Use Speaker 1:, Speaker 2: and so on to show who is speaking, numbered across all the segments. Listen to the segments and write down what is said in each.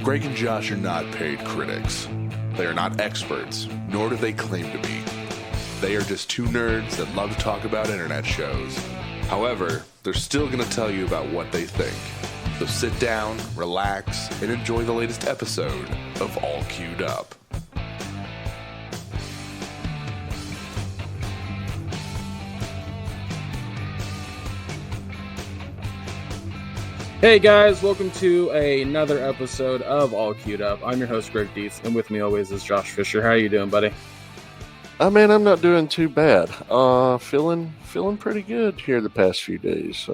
Speaker 1: Greg and Josh are not paid critics. They are not experts, nor do they claim to be. They are just two nerds that love to talk about internet shows. However, they're still going to tell you about what they think. So sit down, relax, and enjoy the latest episode of All Queued Up.
Speaker 2: Hey guys, welcome to another episode of All Queued Up. I'm your host, Greg Dietz, and with me always is Josh Fisher. How are you doing, buddy?
Speaker 3: Man, I'm not doing too bad. Feeling pretty good here the past few days.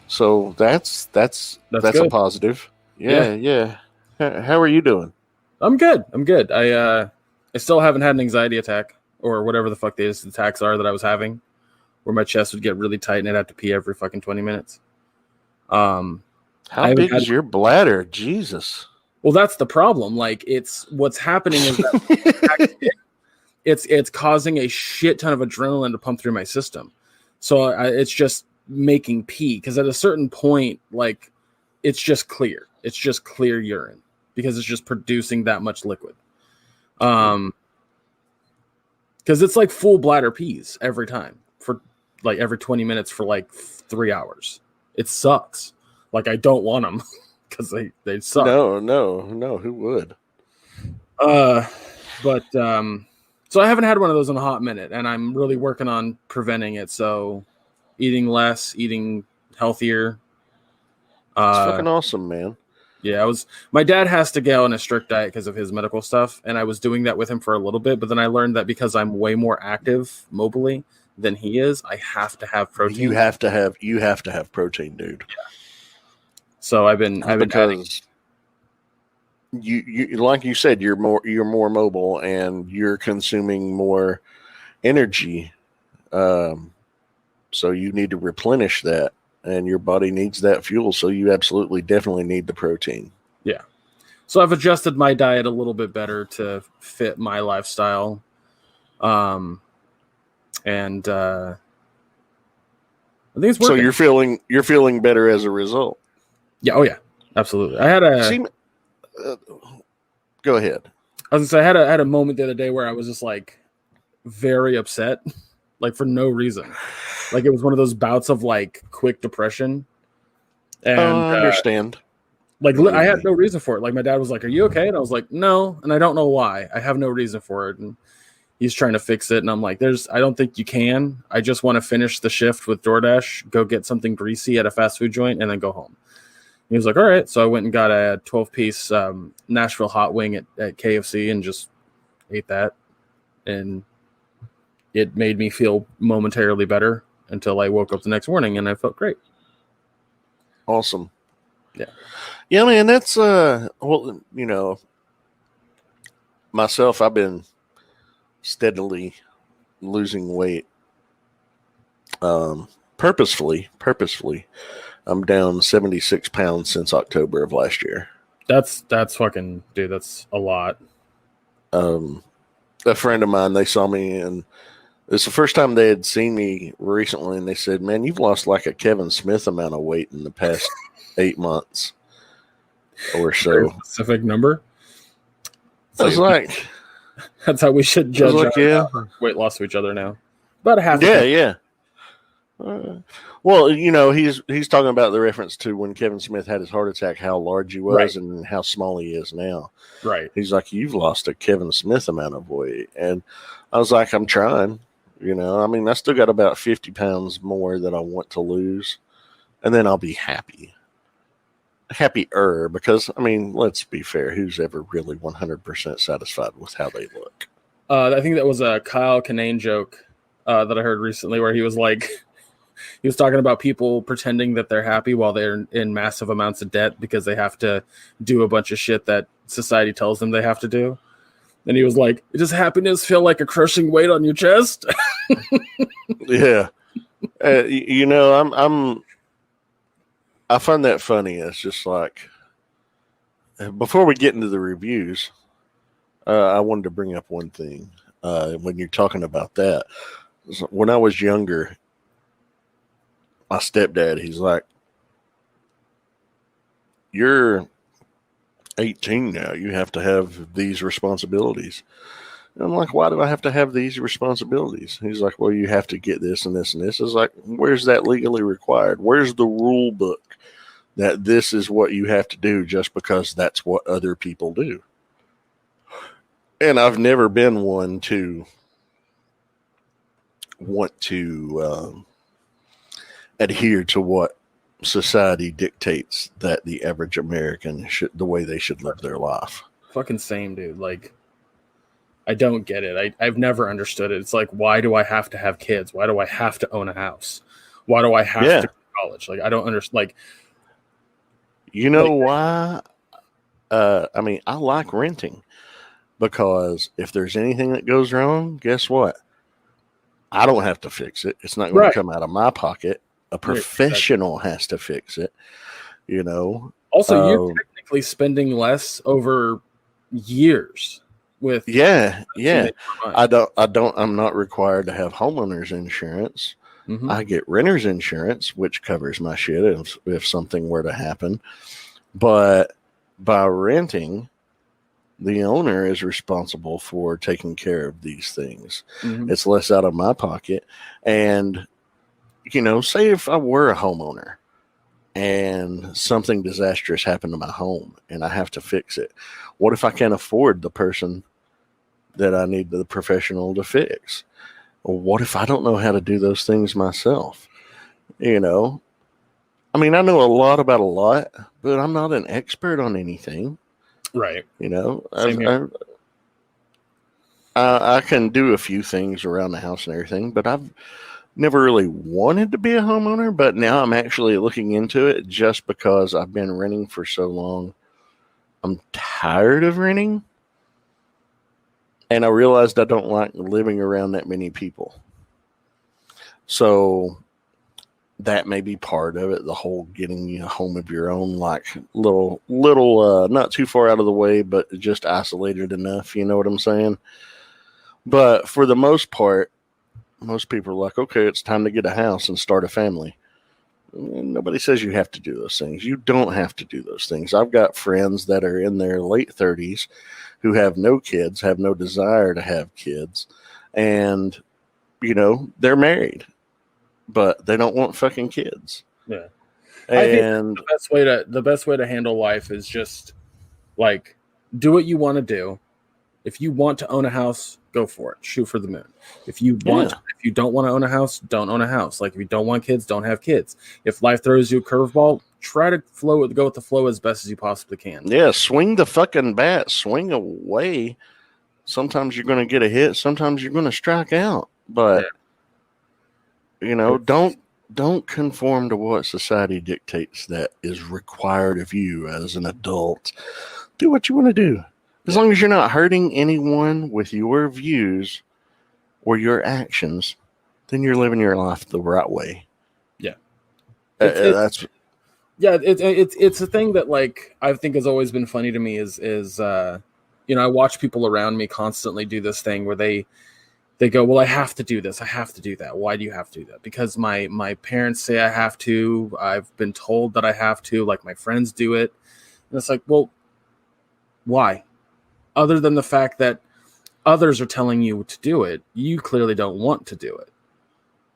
Speaker 3: So that's a positive. Yeah. How are you doing?
Speaker 2: I'm good. I still haven't had an anxiety attack or whatever the fuck these attacks are that I was having, where my chest would get really tight and I'd have to pee every fucking 20 minutes.
Speaker 3: How big is your bladder? Jesus.
Speaker 2: Well, that's the problem. Like, it's what's happening is that it's causing a shit ton of adrenaline to pump through my system. So it's just making pee, because at a certain point, like, it's just clear. It's just clear urine because it's just producing that much liquid. Because it's like full bladder pees every time for like every 20 minutes for like 3 hours. It sucks. Like, I don't want them because they suck.
Speaker 3: No. Who would?
Speaker 2: So I haven't had one of those in a hot minute, and I'm really working on preventing it. So eating less, eating healthier.
Speaker 3: It's fucking awesome, man.
Speaker 2: Yeah, my dad has to go on a strict diet because of his medical stuff, and I was doing that with him for a little bit, but then I learned that because I'm way more active mobily than he is, I have to have protein.
Speaker 3: You have to have protein, dude.
Speaker 2: Yeah. So I've been adding.
Speaker 3: You like you said, you're more mobile and you're consuming more energy. So you need to replenish that, and your body needs that fuel. So you definitely need the protein.
Speaker 2: Yeah. So I've adjusted my diet a little bit better to fit my lifestyle. And I think it's working.
Speaker 3: So you're feeling better as a result.
Speaker 2: Yeah. Oh yeah, absolutely. I had a.
Speaker 3: Go ahead.
Speaker 2: I was gonna say, I had a moment the other day where I was just like very upset, like for no reason. Like, it was one of those bouts of like quick depression. And
Speaker 3: I understand.
Speaker 2: I had no reason for it. Like, my dad was like, "Are you okay?" And I was like, "No," and I don't know why. I have no reason for it. And he's trying to fix it, and I'm like, I don't think you can. I just want to finish the shift with DoorDash, go get something greasy at a fast food joint, and then go home. He was like, all right. So I went and got a 12-piece Nashville hot wing at KFC and just ate that. And it made me feel momentarily better until I woke up the next morning, and I felt great.
Speaker 3: Awesome.
Speaker 2: Yeah.
Speaker 3: Yeah, man, that's, myself, I've been steadily losing weight. Purposefully. I'm down 76 pounds since October of last year.
Speaker 2: That's fucking, dude, that's a lot.
Speaker 3: A friend of mine, they saw me, and it's the first time they had seen me recently, and they said, "Man, you've lost like a Kevin Smith amount of weight in the past 8 months or so."
Speaker 2: Specific number?
Speaker 3: I was like,
Speaker 2: that's how we should judge weight loss to each other now. About a half.
Speaker 3: Yeah. Well, he's talking about the reference to when Kevin Smith had his heart attack, how large he was, right, and how small he is now.
Speaker 2: Right.
Speaker 3: He's like, "You've lost a Kevin Smith amount of weight." And I was like, I'm trying. I still got about 50 pounds more that I want to lose, and then I'll be happy. Happier, because, let's be fair. Who's ever really 100% satisfied with how they look?
Speaker 2: I think that was a Kyle Kinane joke that I heard recently, where he was like, he was talking about people pretending that they're happy while they're in massive amounts of debt because they have to do a bunch of shit that society tells them they have to do. And he was like, "Does happiness feel like a crushing weight on your chest?"
Speaker 3: Yeah. I find that funny. It's just like, before we get into the reviews, I wanted to bring up one thing. When you're talking about that, when I was younger, my stepdad, he's like, you're 18 now. You have to have these responsibilities. And I'm like, why do I have to have these responsibilities? He's like, well, you have to get this and this and this. It's like, where's that legally required? Where's the rule book that this is what you have to do just because that's what other people do? And I've never been one to want to adhere to what society dictates that the average American should, the way they should live their life.
Speaker 2: Fucking same, dude. Like, I don't get it. I've never understood it. It's like, why do I have to have kids? Why do I have to own a house? Why do I have to go to college? Like, I don't understand. Like,
Speaker 3: you know why? I mean, I like renting because if there's anything that goes wrong, guess what? I don't have to fix it. It's not going to come out of my pocket. A professional has to fix it, you know.
Speaker 2: Also, you're technically spending less over years with I'm not required to have homeowners insurance.
Speaker 3: Mm-hmm. I get renter's insurance, which covers my shit if something were to happen. But by renting, the owner is responsible for taking care of these things. Mm-hmm. It's less out of my pocket. And, you know, say if I were a homeowner and something disastrous happened to my home and I have to fix it, what if I can't afford the person that I need the professional to fix? Or what if I don't know how to do those things myself? You know, I mean, I know a lot about a lot, but I'm not an expert on anything.
Speaker 2: Right.
Speaker 3: You know, I can do a few things around the house and everything, but I've never really wanted to be a homeowner. But now I'm actually looking into it just because I've been renting for so long. I'm tired of renting. And I realized I don't like living around that many people. So that may be part of it, the whole getting a home of your own, like little, not too far out of the way, but just isolated enough. You know what I'm saying? But for the most part, most people are like, okay, it's time to get a house and start a family. Nobody says you have to do those things. You don't have to do those things. I've got friends that are in their late 30s who have no kids, have no desire to have kids. And, you know, they're married, but they don't want fucking kids.
Speaker 2: Yeah.
Speaker 3: And
Speaker 2: I think the best way to handle life is just like, do what you want to do. If you want to own a house, go for it. Shoot for the moon. If you don't want to own a house, don't own a house. Like, if you don't want kids, don't have kids. If life throws you a curveball, try to go with the flow as best as you possibly can.
Speaker 3: Yeah, swing the fucking bat, swing away. Sometimes you're going to get a hit. Sometimes you're going to strike out. But, you know, don't conform to what society dictates that is required of you as an adult. Do what you want to do. As long as you're not hurting anyone with your views or your actions, then you're living your life the right way.
Speaker 2: Yeah.
Speaker 3: It's
Speaker 2: a thing that, like, I think has always been funny to me is you know, I watch people around me constantly do this thing where they go, well, I have to do this. I have to do that. Why do you have to do that? Because my parents say I have to. I've been told that I have to. Like, my friends do it. And it's like, well, why? Other than the fact that others are telling you to do it, you clearly don't want to do it.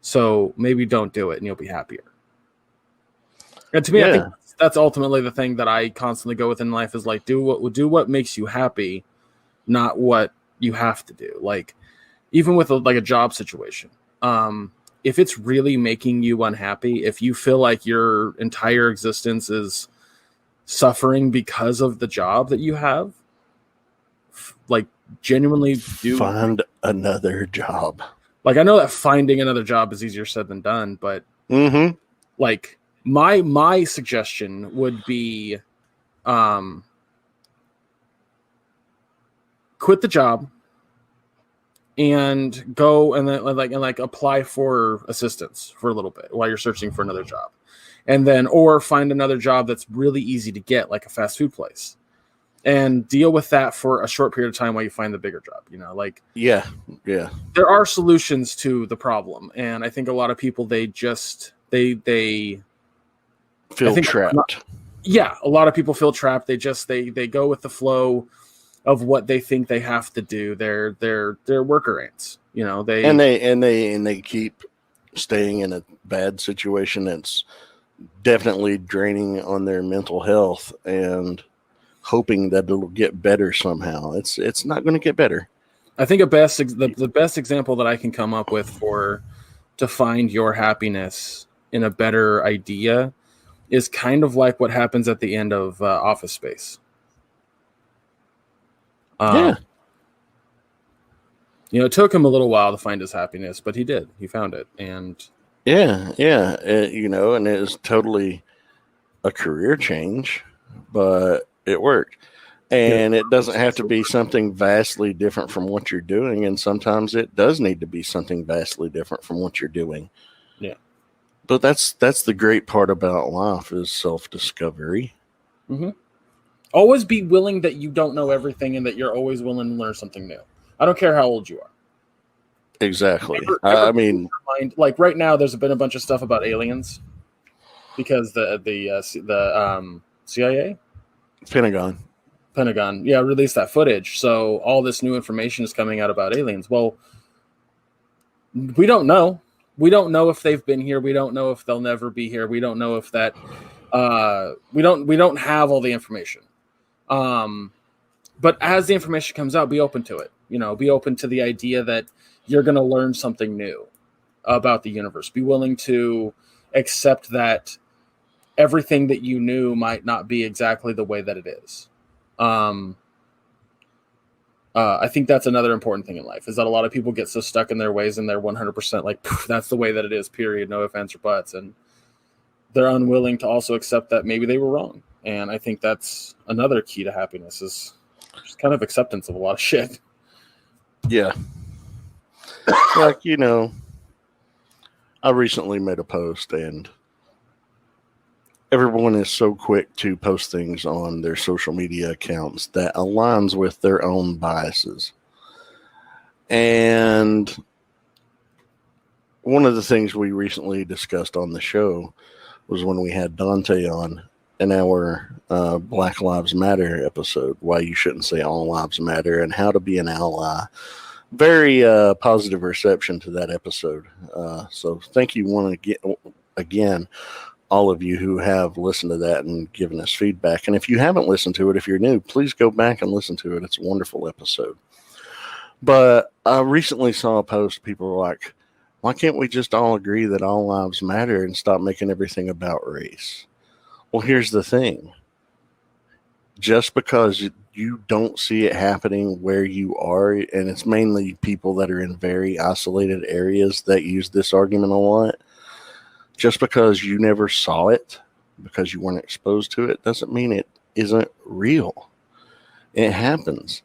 Speaker 2: So maybe don't do it and you'll be happier. And to me, I think that's ultimately the thing that I constantly go with in life is like, do what makes you happy, not what you have to do. Like, even with a job situation, if it's really making you unhappy, if you feel like your entire existence is suffering because of the job that you have, like, genuinely
Speaker 3: find another job.
Speaker 2: Like, I know that finding another job is easier said than done, but like, my suggestion would be quit the job and go and then apply for assistance for a little bit while you're searching for another job, and then or find another job that's really easy to get, like a fast food place, and deal with that for a short period of time while you find the bigger job. You know, like,
Speaker 3: yeah,
Speaker 2: there are solutions to the problem, and I think a lot of people they feel
Speaker 3: trapped.
Speaker 2: Yeah, a lot of people feel trapped. They go with the flow of what they think they have to do. They're worker ants. You know,
Speaker 3: they keep staying in a bad situation that's definitely draining on their mental health and hoping that it'll get better somehow. It's not going to get better.
Speaker 2: I think the best example that I can come up with to find your happiness in a better idea is kind of like what happens at the end of Office Space.
Speaker 3: Yeah.
Speaker 2: You know, it took him a little while to find his happiness, but he did. He found it. And
Speaker 3: yeah. You know, and it was totally a career change, but it worked. And it doesn't have to be something vastly different from what you're doing. And sometimes it does need to be something vastly different from what you're doing.
Speaker 2: Yeah.
Speaker 3: But that's the great part about life is self-discovery.
Speaker 2: Mm-hmm. Always be willing that you don't know everything and that you're always willing to learn something new. I don't care how old you are.
Speaker 3: Exactly.
Speaker 2: I mean, like right now, there's been a bunch of stuff about aliens because the CIA, Pentagon, released that footage. So all this new information is coming out about aliens. Well, we don't know. We don't know if they've been here. We don't know if they'll never be here. We don't know if that. We don't have all the information. But as the information comes out, be open to it. You know, be open to the idea that you're going to learn something new about the universe. Be willing to accept that everything that you knew might not be exactly the way that it is. I think that's another important thing in life is that a lot of people get so stuck in their ways and they're 100% like, that's the way that it is, period. No ifs, ands, or buts. And they're unwilling to also accept that maybe they were wrong. And I think that's another key to happiness is just kind of acceptance of a lot of shit.
Speaker 3: Yeah. Like, you know, I recently made a post and everyone is so quick to post things on their social media accounts that aligns with their own biases. And one of the things we recently discussed on the show was when we had Dante on in our Black Lives Matter episode, why you shouldn't say all lives matter and how to be an ally. Very positive reception to that episode. So thank you again, all of you who have listened to that and given us feedback. And if you haven't listened to it, if you're new, please go back and listen to it. It's a wonderful episode. But I recently saw a post, people were like, why can't we just all agree that all lives matter and stop making everything about race? Well, here's the thing. Just because you don't see it happening where you are, and it's mainly people that are in very isolated areas that use this argument a lot, just because you never saw it, because you weren't exposed to it, doesn't mean it isn't real. It happens,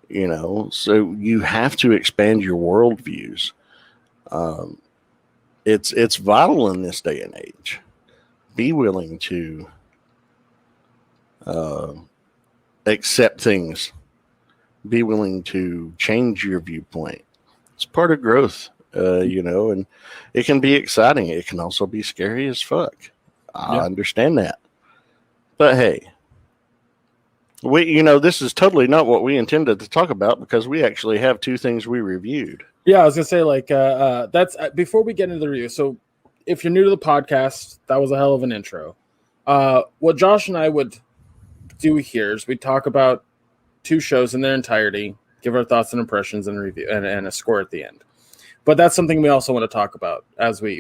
Speaker 3: you know, so you have to expand your worldviews. It's vital in this day and age. Be willing to accept things. Be willing to change your viewpoint. It's part of growth, you know, and it can be exciting. It can also be scary as fuck. I understand that. But hey, this is totally not what we intended to talk about because we actually have two things we reviewed.
Speaker 2: Yeah, I was gonna say that's before we get into the review. So if you're new to the podcast, that was a hell of an intro. What Josh and I would do here is we talk about two shows in their entirety, give our thoughts and impressions and review and a score at the end. But that's something we also want to talk about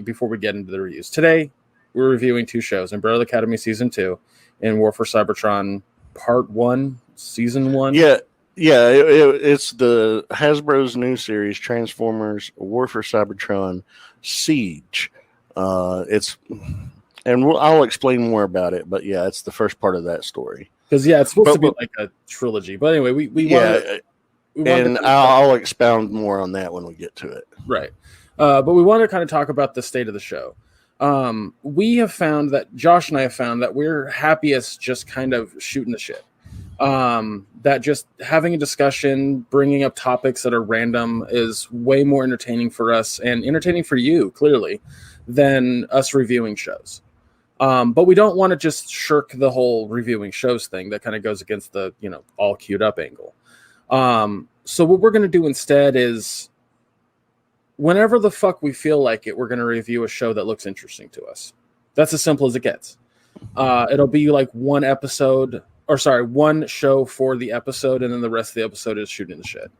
Speaker 2: before we get into the reviews. Today, we're reviewing two shows: Umbrella Academy Season 2 and War for Cybertron Part 1, Season 1.
Speaker 3: Yeah, it's the Hasbro's new series, Transformers War for Cybertron Siege. I'll explain more about it, but yeah, it's the first part of that story.
Speaker 2: Because it's supposed to be like a trilogy. But anyway,
Speaker 3: I'll expound more on that when we get to it.
Speaker 2: Right. But we want to kind of talk about the state of the show. Josh and I have found that we're happiest just kind of shooting the shit. That just having a discussion, bringing up topics that are random is way more entertaining for us and entertaining for you, clearly, than us reviewing shows. But we don't want to just shirk the whole reviewing shows thing. That kind of goes against the, all queued up angle. So what we're going to do instead is whenever the fuck we feel like it, we're going to review a show that looks interesting to us. That's as simple as it gets. It'll be like one show for the episode, and then the rest of the episode is shooting the shit.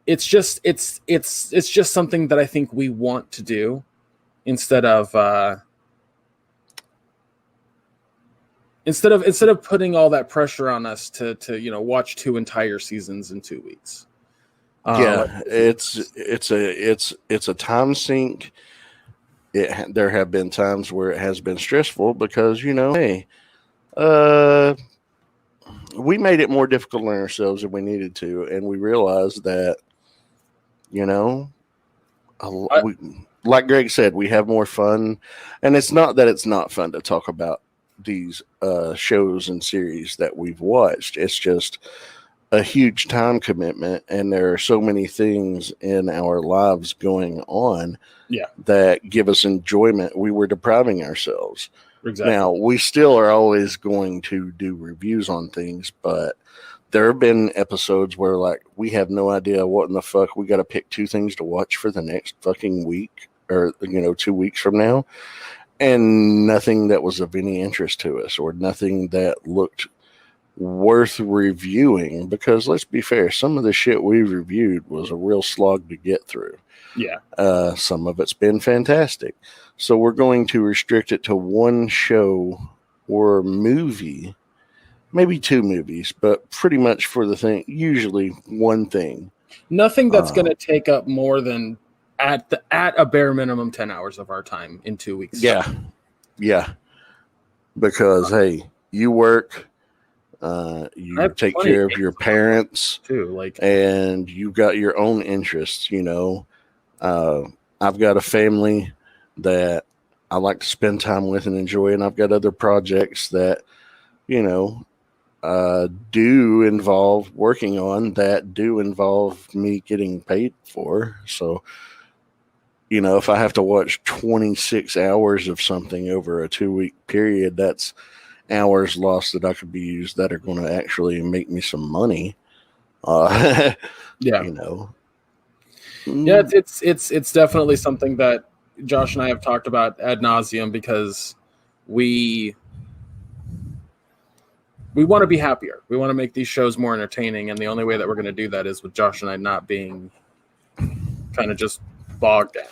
Speaker 2: It's just something that I think we want to do instead of putting all that pressure on us to watch 2 entire seasons in 2 weeks.
Speaker 3: It's a time sink. There have been times where it has been stressful because hey, we made it more difficult on ourselves than we needed to, and we realized that like Greg said, we have more fun, and it's not that it's not fun to talk about these shows and series that we've watched. It's just a huge time commitment, and there are so many things in our lives going on that give us enjoyment. We were depriving ourselves.
Speaker 2: Exactly.
Speaker 3: Now, we still are always going to do reviews on things, but there have been episodes where we have no idea what in the fuck. We got to pick 2 things to watch for the next fucking week or 2 weeks from now, and nothing that was of any interest to us or nothing that looked worth reviewing, because let's be fair, some of the shit we reviewed was a real slog to get through. Some of it's been fantastic, so we're going to restrict it to one show or movie, maybe 2 movies, but pretty much for the thing, usually one thing.
Speaker 2: Nothing that's going to take up more than at a bare minimum 10 hours of our time in 2 weeks.
Speaker 3: Yeah, because hey, you work, you take care of your parents
Speaker 2: too,
Speaker 3: and you got your own interests. I've got a family that I like to spend time with and enjoy, and I've got other projects that do involve working on, that do involve me getting paid for. So if I have to watch 26 hours of something over a 2-week period, that's hours lost that I could be used that are going to actually make me some money.
Speaker 2: It's definitely something that Josh and I have talked about ad nauseum, because we want to be happier. We want to make these shows more entertaining, and the only way that we're going to do that is with Josh and I not being kind of just bogged down,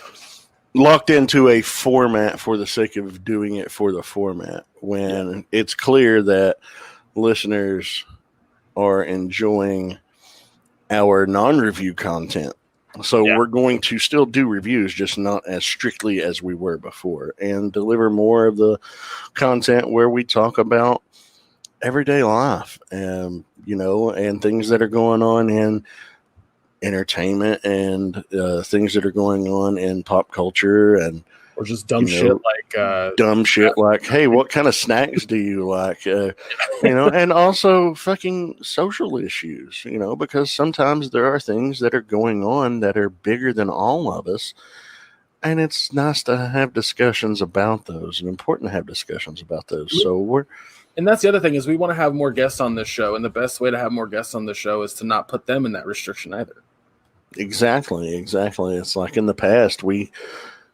Speaker 3: locked into a format for the sake of doing it for the format, when it's clear that listeners are enjoying our non-review content. So we're going to still do reviews, just not as strictly as we were before, and deliver more of the content where we talk about everyday life and and things that are going on in entertainment, and things that are going on in pop culture, and
Speaker 2: or just dumb shit
Speaker 3: like hey, what kind of snacks do you like, and also fucking social issues, because sometimes there are things that are going on that are bigger than all of us, and it's nice to have discussions about those, and important to have discussions about those. So
Speaker 2: and that's the other thing, is we want to have more guests on this show, and the best way to have more guests on the show is to not put them in that restriction either.
Speaker 3: Exactly. It's like in the past, we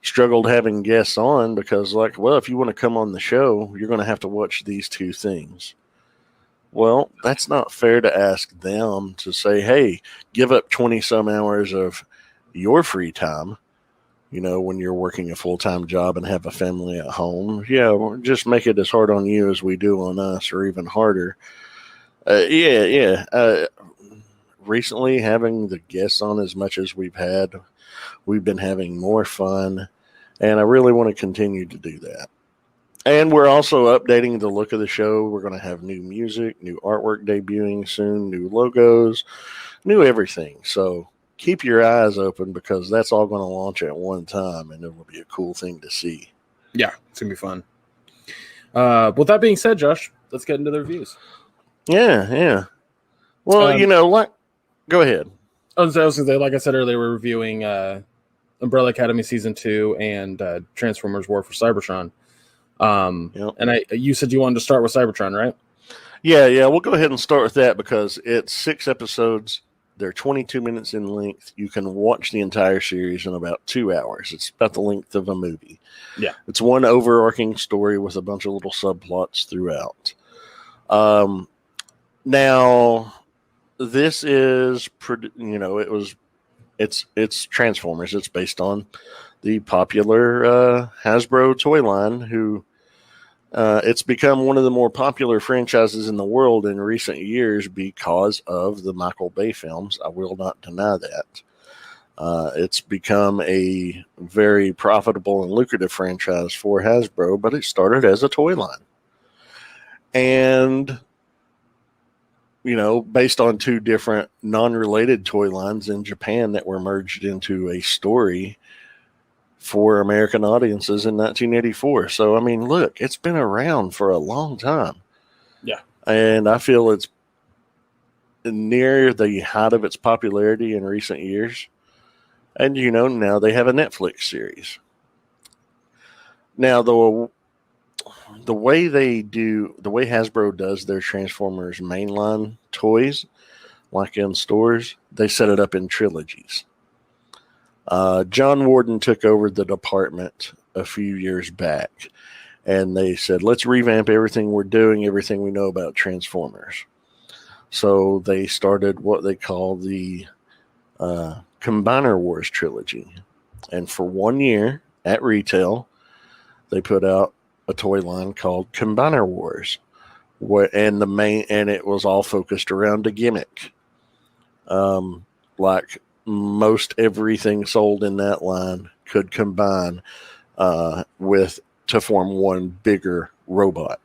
Speaker 3: struggled having guests on because if you want to come on the show, you're going to have to watch these 2 things. Well, that's not fair to ask them to say, hey, give up 20 some hours of your free time, when you're working a full-time job and have a family at home. Just make it as hard on you as we do on us, or even harder. Recently, having the guests on as much as we've been having more fun, and I really want to continue to do that. And we're also updating the look of the show. We're going to have new music, new artwork debuting soon, new logos, new everything. So keep your eyes open, because that's all going to launch at one time, and it will be a cool thing to see.
Speaker 2: Yeah, it's going to be fun. With that being said, Josh, let's get into the reviews.
Speaker 3: Yeah. Well, go ahead.
Speaker 2: I was going to say, like I said earlier, we're reviewing Umbrella Academy season 2 and Transformers War for Cybertron.
Speaker 3: Yep.
Speaker 2: And you said you wanted to start with Cybertron, right?
Speaker 3: Yeah. We'll go ahead and start with that because it's 6 episodes. They're 22 minutes in length. You can watch the entire series in about 2 hours. It's about the length of a movie.
Speaker 2: Yeah.
Speaker 3: It's one overarching story with a bunch of little subplots throughout. Now, this is, it's Transformers. It's based on the popular Hasbro toy line, who it's become one of the more popular franchises in the world in recent years because of the Michael Bay films. I will not deny that. It's become a very profitable and lucrative franchise for Hasbro, but it started as a toy line. And, based on 2 different non-related toy lines in Japan that were merged into a story for American audiences in 1984. So, I mean, look, it's been around for a long time.
Speaker 2: Yeah.
Speaker 3: And I feel it's near the height of its popularity in recent years. And, now they have a Netflix series. Now, the way Hasbro does their Transformers mainline toys, like in stores, they set it up in trilogies. John Warden took over the department a few years back, and they said, let's revamp everything we're doing, everything we know about Transformers. So they started what they call the Combiner Wars trilogy. And for 1 year at retail, they put out a toy line called Combiner Wars, and it was all focused around a gimmick. Like most everything sold in that line could combine to form one bigger robot.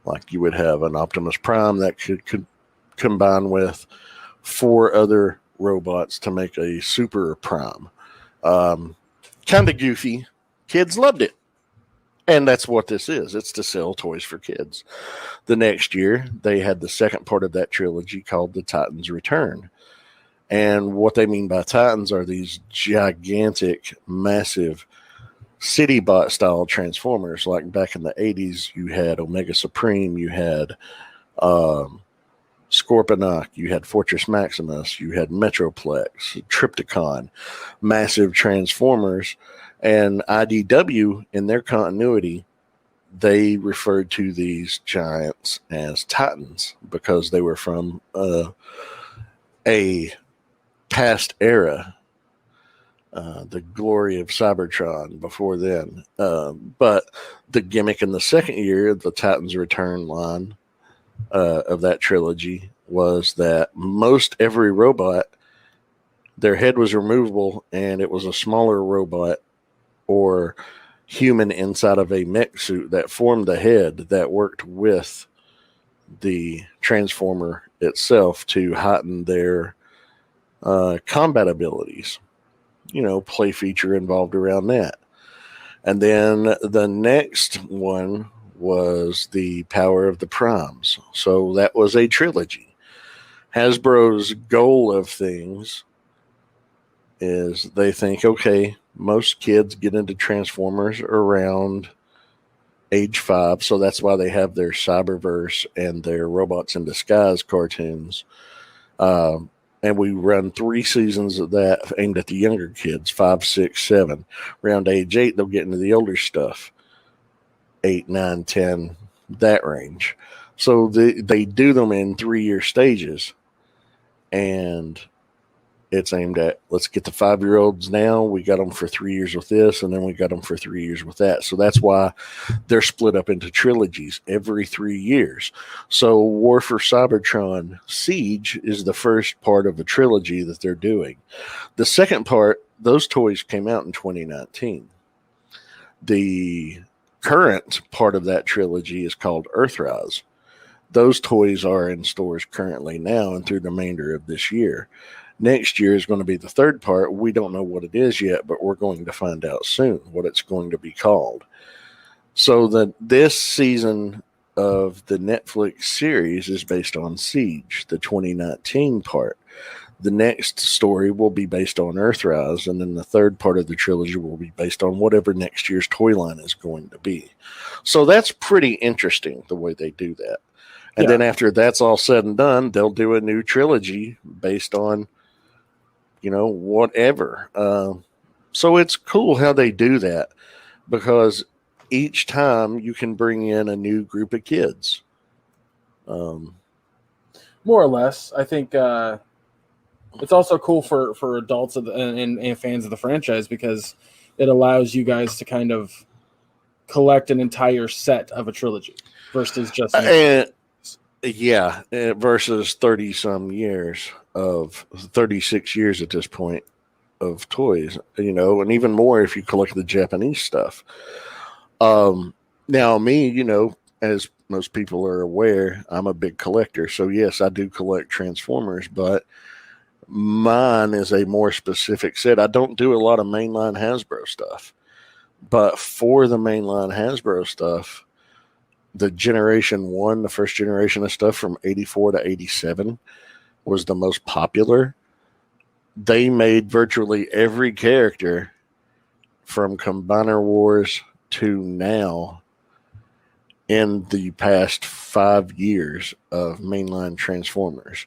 Speaker 3: Like you would have an Optimus Prime that could combine with 4 other robots to make a Super Prime. Kind of goofy. Kids loved it. And that's what this is. It's to sell toys for kids. The next year, they had the second part of that trilogy called The Titans Return. And what they mean by Titans are these gigantic, massive Citybot style Transformers. Like back in the 80s, you had Omega Supreme, you had Scorponok, you had Fortress Maximus, you had Metroplex, Trypticon, massive Transformers. And IDW, in their continuity, they referred to these giants as Titans because they were from a past era, the glory of Cybertron before then. But the gimmick in the second year, the Titans Return line of that trilogy, was that most every robot, their head was removable and it was a smaller robot or human inside of a mech suit that formed the head that worked with the Transformer itself to heighten their combat abilities. Play feature involved around that. And then the next one was the Power of the Primes. So that was a trilogy. Hasbro's goal of things is they think, okay, most kids get into Transformers around age 5, so that's why they have their Cyberverse and their Robots in Disguise cartoons. And we run 3 seasons of that aimed at the younger kids, 5, 6, 7. Around age 8, they'll get into the older stuff, 8, 9, 10, that range. So they do them in 3-year stages, and it's aimed at, let's get the 5-year-olds now. We got them for 3 years with this, and then we got them for 3 years with that. So that's why they're split up into trilogies every 3 years. So War for Cybertron Siege is the first part of a trilogy that they're doing. The second part, those toys came out in 2019. The current part of that trilogy is called Earthrise. Those toys are in stores currently now and through the remainder of this year. Next year is going to be the third part. We don't know what it is yet, but we're going to find out soon what it's going to be called. So this season of the Netflix series is based on Siege, the 2019 part. The next story will be based on Earthrise, and then the third part of the trilogy will be based on whatever next year's toy line is going to be. So that's pretty interesting the way they do that. And then after that's all said and done, they'll do a new trilogy based on, whatever. So it's cool how they do that, because each time you can bring in a new group of kids.
Speaker 2: More or less. I think it's also cool for adults and fans of the franchise, because it allows you guys to kind of collect an entire set of a trilogy versus just
Speaker 3: versus 30 some years of 36 years at this point of toys, and even more if you collect the Japanese stuff. Now me, as most people are aware, I'm a big collector. So yes, I do collect Transformers, but mine is a more specific set. I don't do a lot of mainline Hasbro stuff, but for the mainline Hasbro stuff, the generation one, the first generation of stuff from 84 to 87 was the most popular. They made virtually every character from Combiner Wars to now in the past 5 years of mainline Transformers.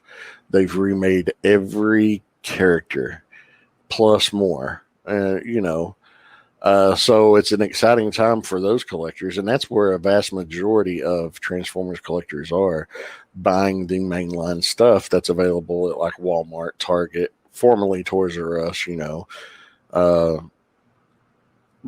Speaker 3: They've remade every character plus more, so it's an exciting time for those collectors, and that's where a vast majority of Transformers collectors are buying the mainline stuff that's available at like Walmart, Target, formerly Toys R Us,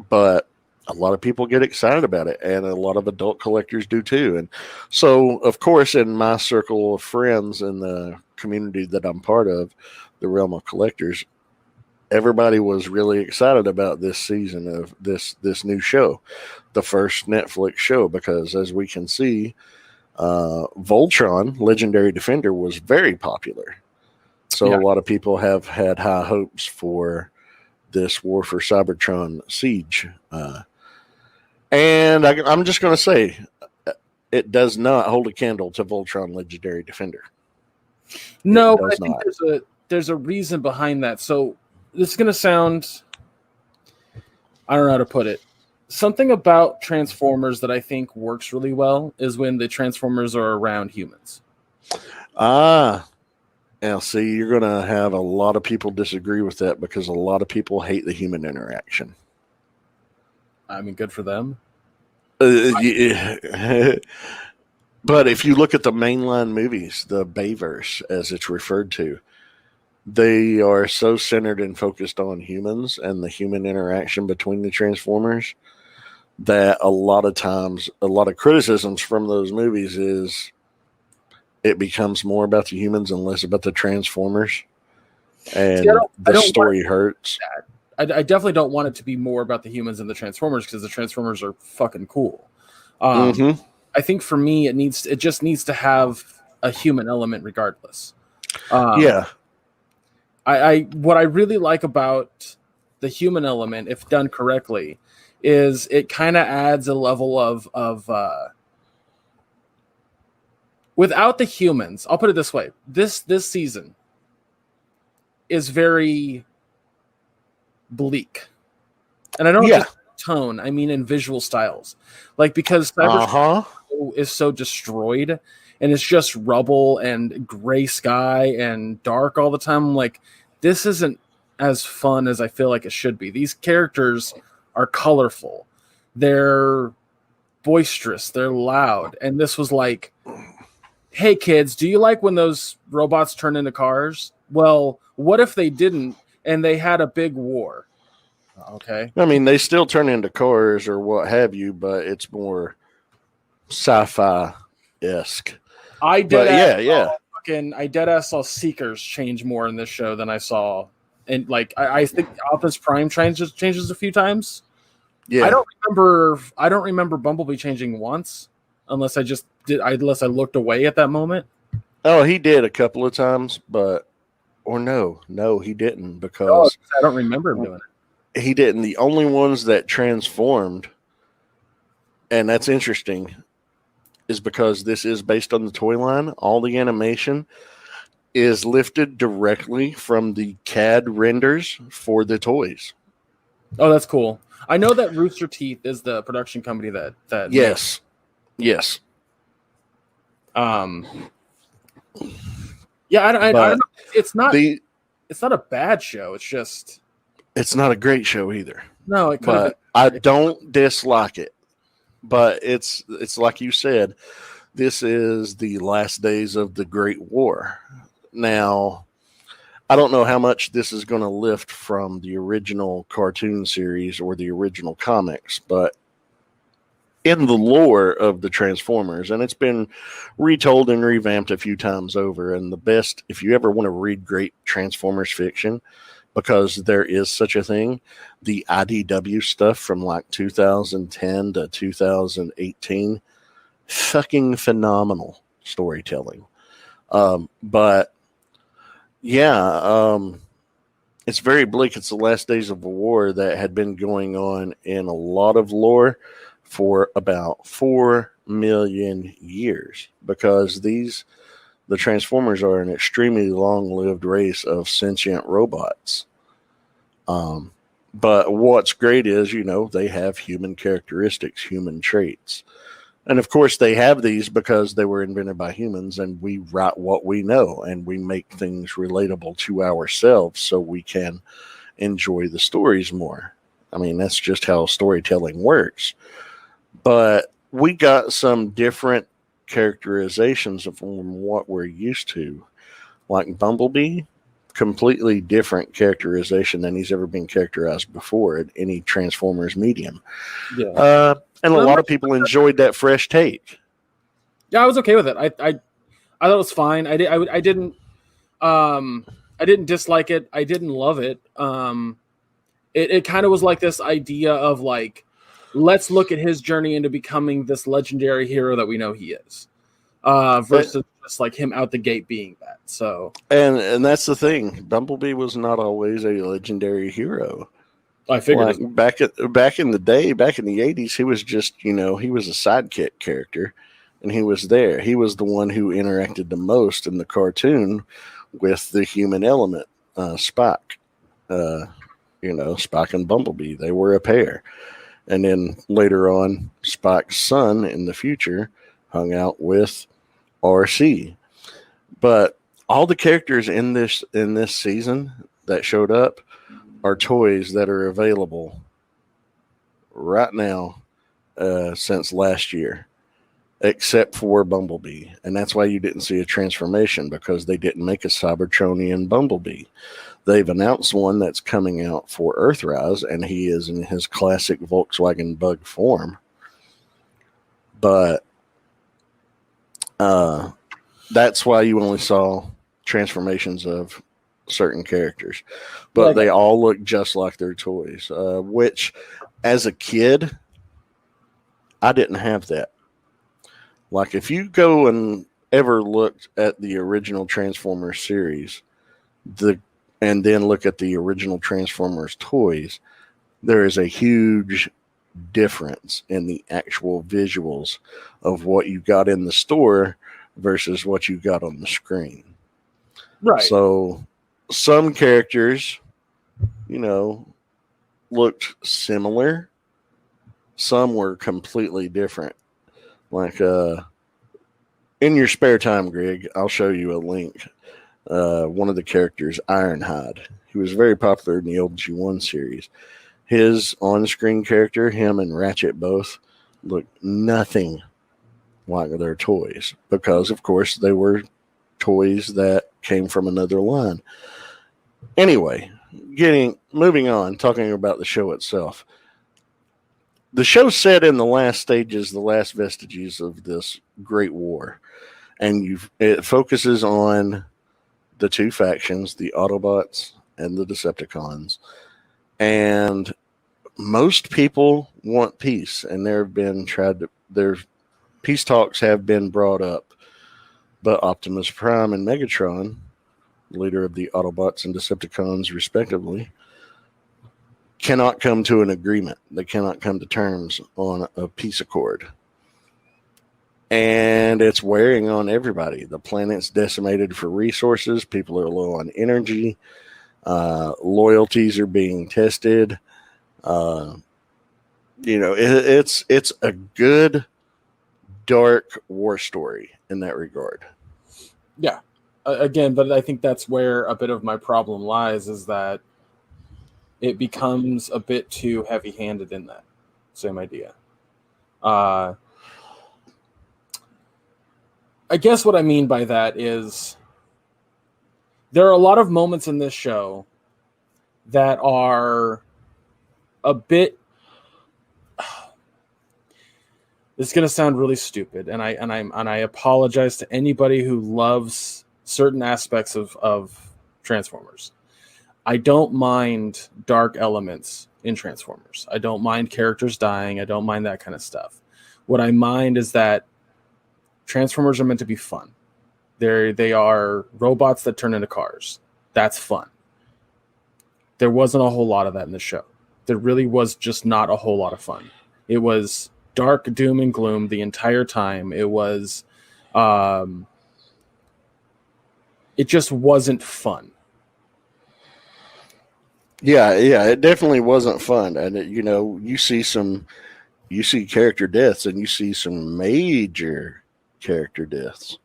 Speaker 3: but a lot of people get excited about it, and a lot of adult collectors do too. And so, of course, in my circle of friends in the community that I'm part of, the Realm of Collectors, everybody was really excited about this season of this new show, the first Netflix show, because as we can see, Voltron, Legendary Defender, was very popular. So a lot of people have had high hopes for this War for Cybertron Siege. And I'm just going to say, it does not hold a candle to Voltron Legendary Defender.
Speaker 2: No, but I think there's a reason behind that. So this is going to sound, I don't know how to put it. Something about Transformers that I think works really well is when the Transformers are around humans.
Speaker 3: Now, see, you're going to have a lot of people disagree with that, because a lot of people hate the human interaction.
Speaker 2: I mean, good for them.
Speaker 3: But if you look at the mainline movies, the Bayverse, as it's referred to, they are so centered and focused on humans and the human interaction between the Transformers that a lot of times, a lot of criticisms from those movies is it becomes more about the humans and less about the Transformers. And the story hurts.
Speaker 2: I definitely don't want it to be more about the humans than the Transformers, because the Transformers are fucking cool. I think for me, it just needs to have a human element regardless. What I really like about the human element, if done correctly, is it kind of adds a level of without the humans. I'll put it this way: this season is very bleak, and I don't just tone, I mean in visual styles, like, because Cybertron is so destroyed and it's just rubble and gray sky and dark all the time. I'm like, this isn't as fun as I feel like it should be. These characters are colorful, they're boisterous, they're loud, and this was like, hey kids, do you like when those robots turn into cars? Well, what if they didn't and they had a big war? Okay.
Speaker 3: I mean, they still turn into cars or what have you, but it's more sci-fi-esque.
Speaker 2: I deadass saw Seekers change more in this show than I saw, and like I think Optimus Prime changes a few times. Yeah, I don't remember Bumblebee changing once, unless I looked away at that moment.
Speaker 3: Oh, he did a couple of times, no, he didn't, because
Speaker 2: I don't remember him doing it.
Speaker 3: He didn't. The only ones that transformed, and that's interesting, is because this is based on the toy line. All the animation is lifted directly from the CAD renders for the toys.
Speaker 2: Oh, that's cool. I know that Rooster Teeth is the production company that
Speaker 3: Yes.
Speaker 2: Makes, yeah, I don't know. It's not a bad show. It's just
Speaker 3: it's not a great show either.
Speaker 2: No, it could have been.
Speaker 3: I don't dislike it. But it's like you said, this is the last days of the Great War. Now, I don't know how much this is going to lift from the original cartoon series or the original comics, but in the lore of the Transformers, and it's been retold and revamped a few times over, and the best, if you ever want to read great Transformers fiction, because there is such a thing, the IDW stuff from like 2010 to 2018, fucking phenomenal storytelling. But yeah, it's very bleak. It's the last days of a war that had been going on in a lot of lore for about 4 million years, because the Transformers are an extremely long-lived race of sentient robots. But what's great is, they have human characteristics, human traits. And of course, they have these because they were invented by humans, and we write what we know, and we make things relatable to ourselves so we can enjoy the stories more. I mean, that's just how storytelling works. But we got some different characterizations from what we're used to. Like Bumblebee, completely different characterization than he's ever been characterized before in any Transformers medium.
Speaker 2: Yeah.
Speaker 3: And a lot of people enjoyed that fresh take.
Speaker 2: Yeah, I was okay with it. I thought it was fine. I didn't dislike it. I didn't love it. It kind of was like this idea of like, let's look at his journey into becoming this legendary hero that we know he is, versus just like him out the gate being that. So,
Speaker 3: and that's the thing. Bumblebee was not always a legendary hero.
Speaker 2: I figured
Speaker 3: back in the day, back in the 80s, he was just, he was a sidekick character, and he was there. He was the one who interacted the most in the cartoon with the human element, Spock. Spock and Bumblebee, they were a pair. And then later on, Spock's son in the future hung out with RC. But all the characters in this season that showed up are toys that are available right now since last year, except for Bumblebee. And that's why you didn't see a transformation, because they didn't make a Cybertronian Bumblebee. They've announced one that's coming out for Earthrise, and he is in his classic Volkswagen Bug form. But that's why you only saw transformations of certain characters. But they all look just like their toys, which as a kid, I didn't have that. Like, if you go and ever looked at the original Transformers series, and then look at the original Transformers toys, there is a huge difference in the actual visuals of what you got in the store versus what you got on the screen.
Speaker 2: Right.
Speaker 3: So some characters, looked similar. Some were completely different. Like, in your spare time, Greg, I'll show you a link. One of the characters, Ironhide. He was very popular in the old G1 series. His on-screen character, him and Ratchet both, looked nothing like their toys, because, of course, they were toys that came from another line. Anyway, moving on, talking about the show itself. The show set in the last stages, the last vestiges of this Great War, and it focuses on the two factions, the Autobots and the Decepticons. And most people want peace, and their peace talks have been brought up. But Optimus Prime and Megatron, leader of the Autobots and Decepticons respectively, cannot come to an agreement. They cannot come to terms on a peace accord. and it's wearing on everybody. The planet's decimated for resources. People are low on energy. Loyalties are being tested. It's a good dark war story in that regard.
Speaker 2: Yeah. Again, but I think that's where a bit of my problem lies, is that it becomes a bit too heavy-handed in that same idea. I guess what I mean by that is there are a lot of moments in this show that are a bit. This is going to sound really stupid, and I apologize to anybody who loves certain aspects of Transformers. I don't mind dark elements in Transformers. I don't mind characters dying. I don't mind that kind of stuff. What I mind is that Transformers are meant to be fun. They are robots that turn into cars. That's fun. There wasn't a whole lot of that in the show. There really was just not a whole lot of fun. It was dark doom and gloom the entire time. It was it just wasn't fun.
Speaker 3: Yeah, it definitely wasn't fun. And you see character deaths, and you see some major character deaths.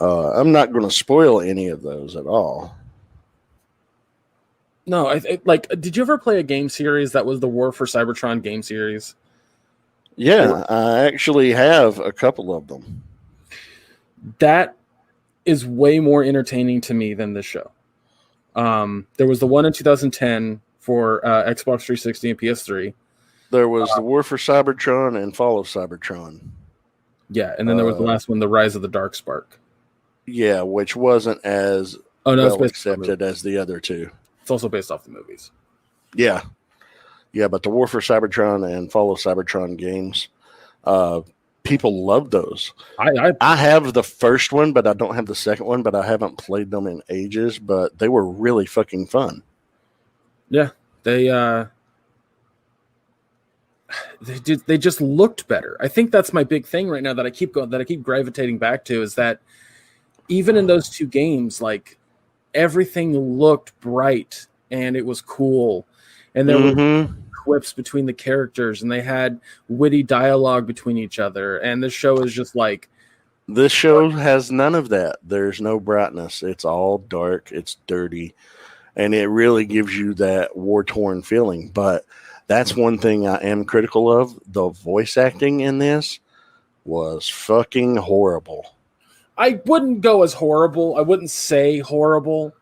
Speaker 3: I'm not going to spoil any of those at all.
Speaker 2: No, did you ever play a game series that was the War for Cybertron game series?
Speaker 3: Yeah, I actually have a couple of them.
Speaker 2: That is way more entertaining to me than this show. There was the one in 2010 for Xbox 360 and PS3.
Speaker 3: There was the War for Cybertron and Fall of Cybertron.
Speaker 2: Yeah, and then there was the last one, the Rise of the Dark Spark.
Speaker 3: Yeah, which wasn't as well accepted as the other two.
Speaker 2: It's also based off the movies.
Speaker 3: Yeah, but the War for Cybertron and Fall of Cybertron games, people love those. I have the first one, but I don't have the second one. But I haven't played them in ages. But they were really fucking fun.
Speaker 2: Yeah, they just looked better. I think that's my big thing right now that I keep gravitating back to, is that even in those two games, like, everything looked bright and it was cool, and there were quips between the characters, and they had witty dialogue between each other. And this show is just like,
Speaker 3: this show has none of that. There's no brightness. It's all dark. It's dirty, and it really gives you that war-torn feeling. But that's one thing I am critical of. The voice acting in this was fucking horrible.
Speaker 2: I wouldn't go as horrible. I wouldn't say horrible,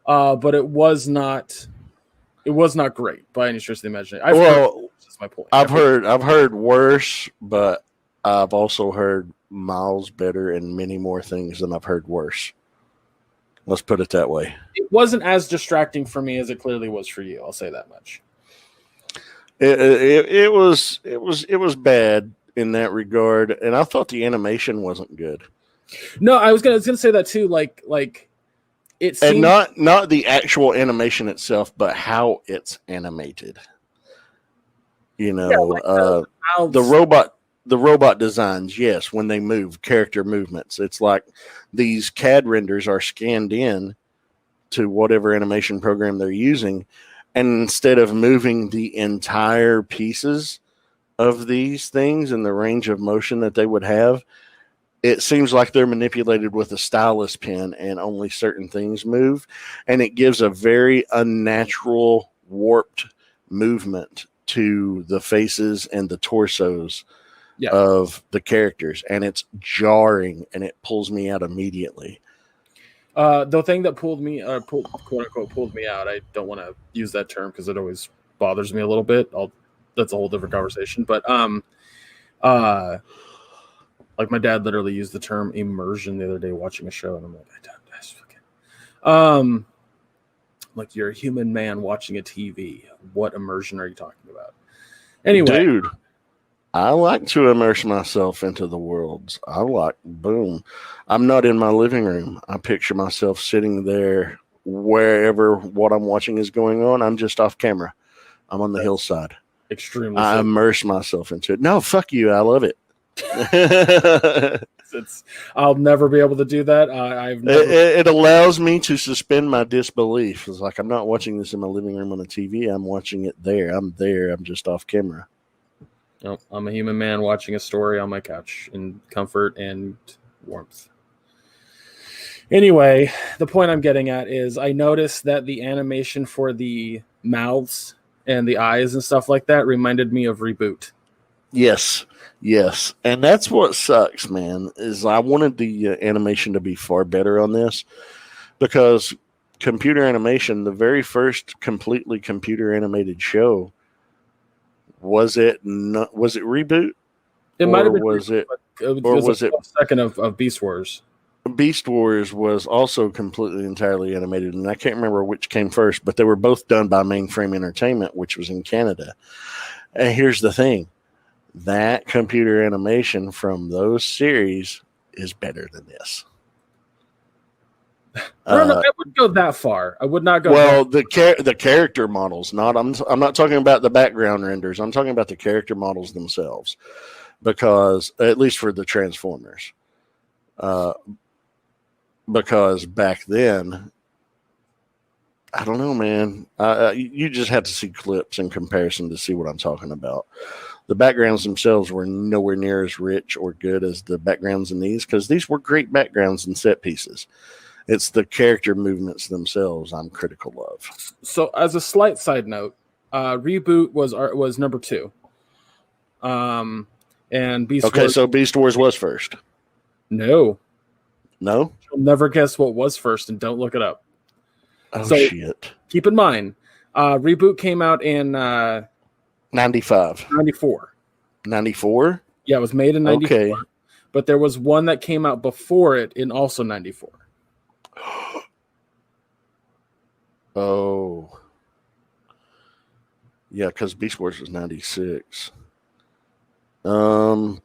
Speaker 2: but it was not great by any stretch of the imagination. That's my point.
Speaker 3: I've heard worse, but I've also heard miles better and many more things than I've heard worse. Let's put it that way.
Speaker 2: It wasn't as distracting for me as it clearly was for you. I'll say that much.
Speaker 3: It was bad in that regard, and I thought the animation wasn't good.
Speaker 2: No, I was gonna say that too. Like it seemed,
Speaker 3: and not the actual animation itself, but how it's animated. The robot designs. Yes, when they move, character movements. It's like these CAD renders are scanned in to whatever animation program they're using, and instead of moving the entire pieces of these things in the range of motion that they would have, it seems like they're manipulated with a stylus pen, and only certain things move. And it gives a very unnatural, warped movement to the faces and the torsos of the characters. And it's jarring, and it pulls me out immediately.
Speaker 2: The thing that quote unquote pulled me out, I don't want to use that term because it always bothers me a little bit. That's a whole different conversation. But like, my dad literally used the term immersion the other day watching a show, and I'm like, like, you're a human man watching a TV. What immersion are you talking about? Anyway,
Speaker 3: dude, I like to immerse myself into the worlds. Boom. I'm not in my living room. I picture myself sitting there wherever what I'm watching is going on. I'm just off camera. I'm on the hillside.
Speaker 2: Extremely.
Speaker 3: I immerse myself into it. No, fuck you. I love it.
Speaker 2: I'll never be able to do that. I've never.
Speaker 3: It allows me to suspend my disbelief. It's like I'm not watching this in my living room on a TV. I'm watching it there. I'm there. I'm just off camera.
Speaker 2: No, I'm a human man watching a story on my couch in comfort and warmth. Anyway, the point I'm getting at is I noticed that the animation for the mouths and the eyes and stuff like that reminded me of Reboot.
Speaker 3: Yes. And that's what sucks, man, is I wanted the animation to be far better on this because computer animation, the very first completely computer animated show, was it Reboot?
Speaker 2: It might have been.
Speaker 3: Was it?
Speaker 2: It was a second of Beast Wars.
Speaker 3: Beast Wars was also completely entirely animated, and I can't remember which came first, but they were both done by Mainframe Entertainment, which was in Canada. And here's the thing. That computer animation from those series is better than this.
Speaker 2: I don't know. I wouldn't go that far. I would not go.
Speaker 3: Well, the character models, I'm not talking about the background renders. I'm talking about the character models themselves, because at least for the Transformers, because back then, I don't know, man. You just had to see clips in comparison to see what I'm talking about. The backgrounds themselves were nowhere near as rich or good as the backgrounds in these, because these were great backgrounds and set pieces. It's the character movements themselves I'm critical of.
Speaker 2: So, as a slight side note, Reboot was number 2. And Beast Wars.
Speaker 3: So Beast Wars was first.
Speaker 2: No.
Speaker 3: No?
Speaker 2: You'll never guess what was first, and don't look it up.
Speaker 3: Oh, shit.
Speaker 2: Keep in mind, Reboot came out in
Speaker 3: 95.
Speaker 2: 94.
Speaker 3: 94?
Speaker 2: Yeah, it was made in 94.
Speaker 3: Okay.
Speaker 2: But there was one that came out before it in also 94.
Speaker 3: Oh. Yeah, because Beast Wars was 96. Go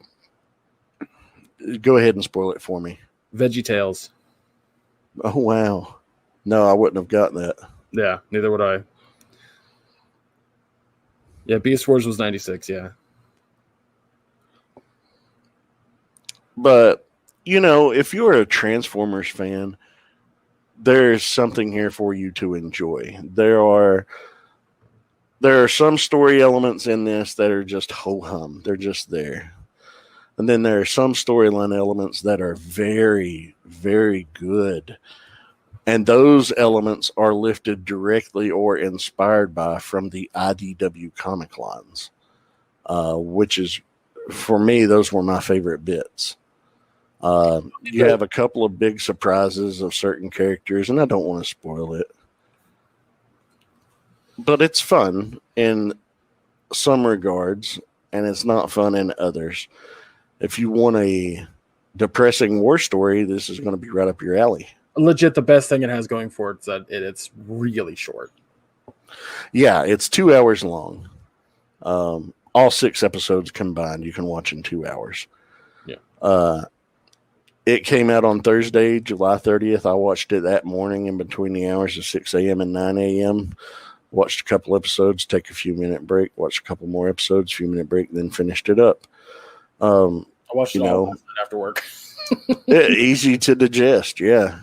Speaker 3: ahead and spoil it for me.
Speaker 2: VeggieTales.
Speaker 3: Oh, wow. No, I wouldn't have got that.
Speaker 2: Yeah, neither would I. Yeah, Beast Wars was 96, yeah.
Speaker 3: But, if you're a Transformers fan, there's something here for you to enjoy. There are some story elements in this that are just ho-hum. They're just there. And then there are some storyline elements that are very, very good. And those elements are lifted directly or inspired from the IDW comic lines, which is, for me, those were my favorite bits. You have a couple of big surprises of certain characters, and I don't want to spoil it. But it's fun in some regards, and it's not fun in others. If you want a depressing war story, this is going to be right up your alley.
Speaker 2: Legit, the best thing it has going for it is that it's really short.
Speaker 3: Yeah, it's 2 hours long. All 6 episodes combined, you can watch in 2 hours.
Speaker 2: Yeah.
Speaker 3: It came out on Thursday, July 30th. I watched it that morning in between the hours of 6 a.m. and 9 a.m. Watched a couple episodes, take a few minute break, watched a couple more episodes, few minute break, then finished it up.
Speaker 2: I watched it all after work.
Speaker 3: Easy to digest, yeah.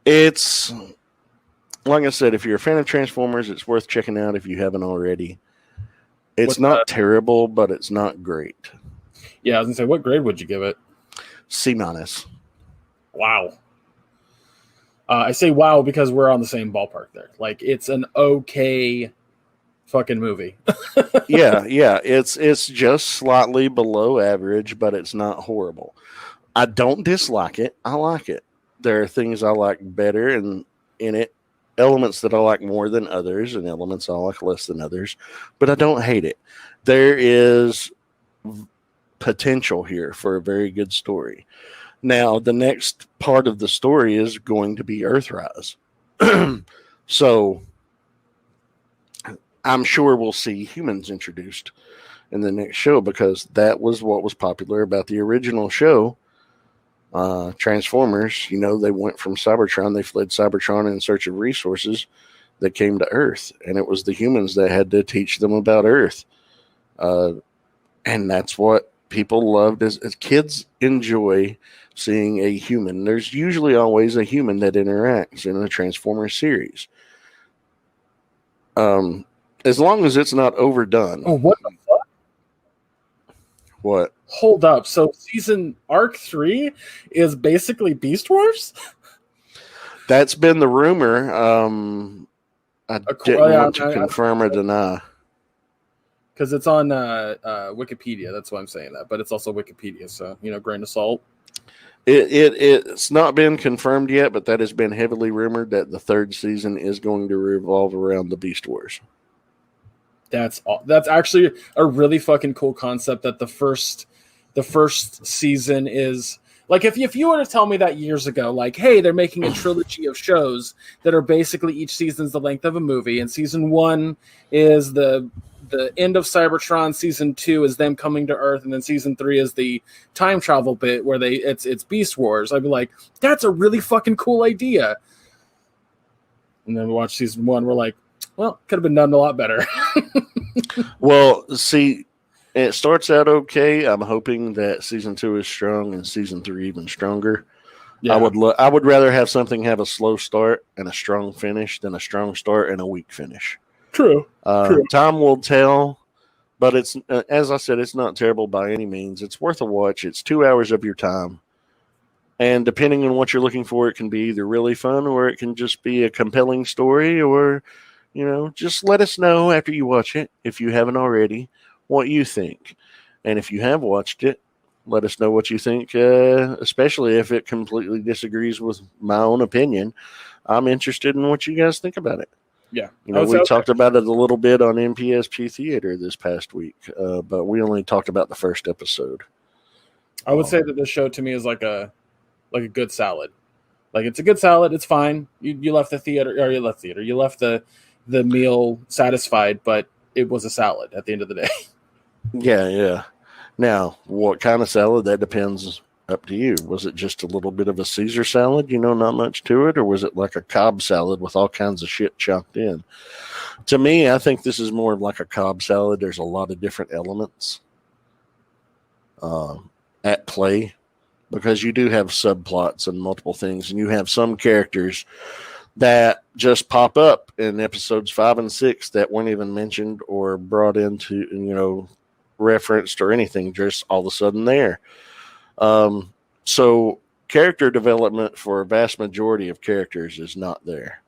Speaker 3: It's, like I said, if you're a fan of Transformers, it's worth checking out if you haven't already. It's not terrible, but it's not great.
Speaker 2: Yeah, I was going to say, what grade would you give it?
Speaker 3: C-.
Speaker 2: Wow. I say wow because we're on the same ballpark there. Like, it's an okay fucking movie.
Speaker 3: Yeah. It's just slightly below average, but it's not horrible. I don't dislike it. I like it. There are things I like better in it, elements that I like more than others, and elements I like less than others, but I don't hate it. There is potential here for a very good story. Now, the next part of the story is going to be Earthrise. So I'm sure we'll see humans introduced in the next show, because that was what was popular about the original show. Transformers, they went from Cybertron, they fled Cybertron in search of resources that came to Earth, and it was the humans that had to teach them about Earth. And that's what people loved as kids enjoy seeing a human. There's usually always a human that interacts in a Transformers series. As long as it's not overdone.
Speaker 2: Oh, what the fuck?
Speaker 3: What?
Speaker 2: Hold up. So season arc 3 is basically Beast Wars?
Speaker 3: That's been the rumor. I didn't want to confirm or deny.
Speaker 2: Because it's on Wikipedia. That's why I'm saying that. But it's also Wikipedia, so, grain of salt.
Speaker 3: It's not been confirmed yet, but that has been heavily rumored that the third season is going to revolve around the Beast Wars.
Speaker 2: That's actually a really fucking cool concept. That the first season is like, if you were to tell me that years ago, like, hey, they're making a trilogy of shows that are basically each season's the length of a movie, and season 1 is the end of Cybertron, season 2 is them coming to Earth, and then season 3 is the time travel bit where it's Beast Wars. I'd be like, that's a really fucking cool idea. And then we watch season 1, we're like, well, could have been done a lot better.
Speaker 3: Well, see, it starts out okay. I'm hoping that season 2 is strong and season 3 even stronger. Yeah. I would rather have something have a slow start and a strong finish than a strong start and a weak finish.
Speaker 2: True.
Speaker 3: Time will tell, but it's as I said, it's not terrible by any means. It's worth a watch. It's 2 hours of your time, and depending on what you're looking for, it can be either really fun or it can just be a compelling story. Or, just let us know after you watch it, if you haven't already, what you think, and if you have watched it, let us know what you think. Especially if it completely disagrees with my own opinion, I'm interested in what you guys think about it.
Speaker 2: Yeah.
Speaker 3: We talked about it a little bit on NPSP Theater this past week, but we only talked about the first episode.
Speaker 2: I would say that this show to me is like a good salad. Like, it's a good salad. It's fine. You left the theater, or you left theater. You left the meal satisfied, but it was a salad at the end of the day.
Speaker 3: Yeah. Now, what kind of salad? That depends. Up to you. Was it just a little bit of a Caesar salad, not much to it, or was it like a Cobb salad with all kinds of shit chunked in? To me, I think this is more like a Cobb salad. There's a lot of different elements at play, because you do have subplots and multiple things, and you have some characters that just pop up in episodes 5 and 6 that weren't even mentioned or brought into, referenced or anything, just all of a sudden there. So character development for a vast majority of characters is not there.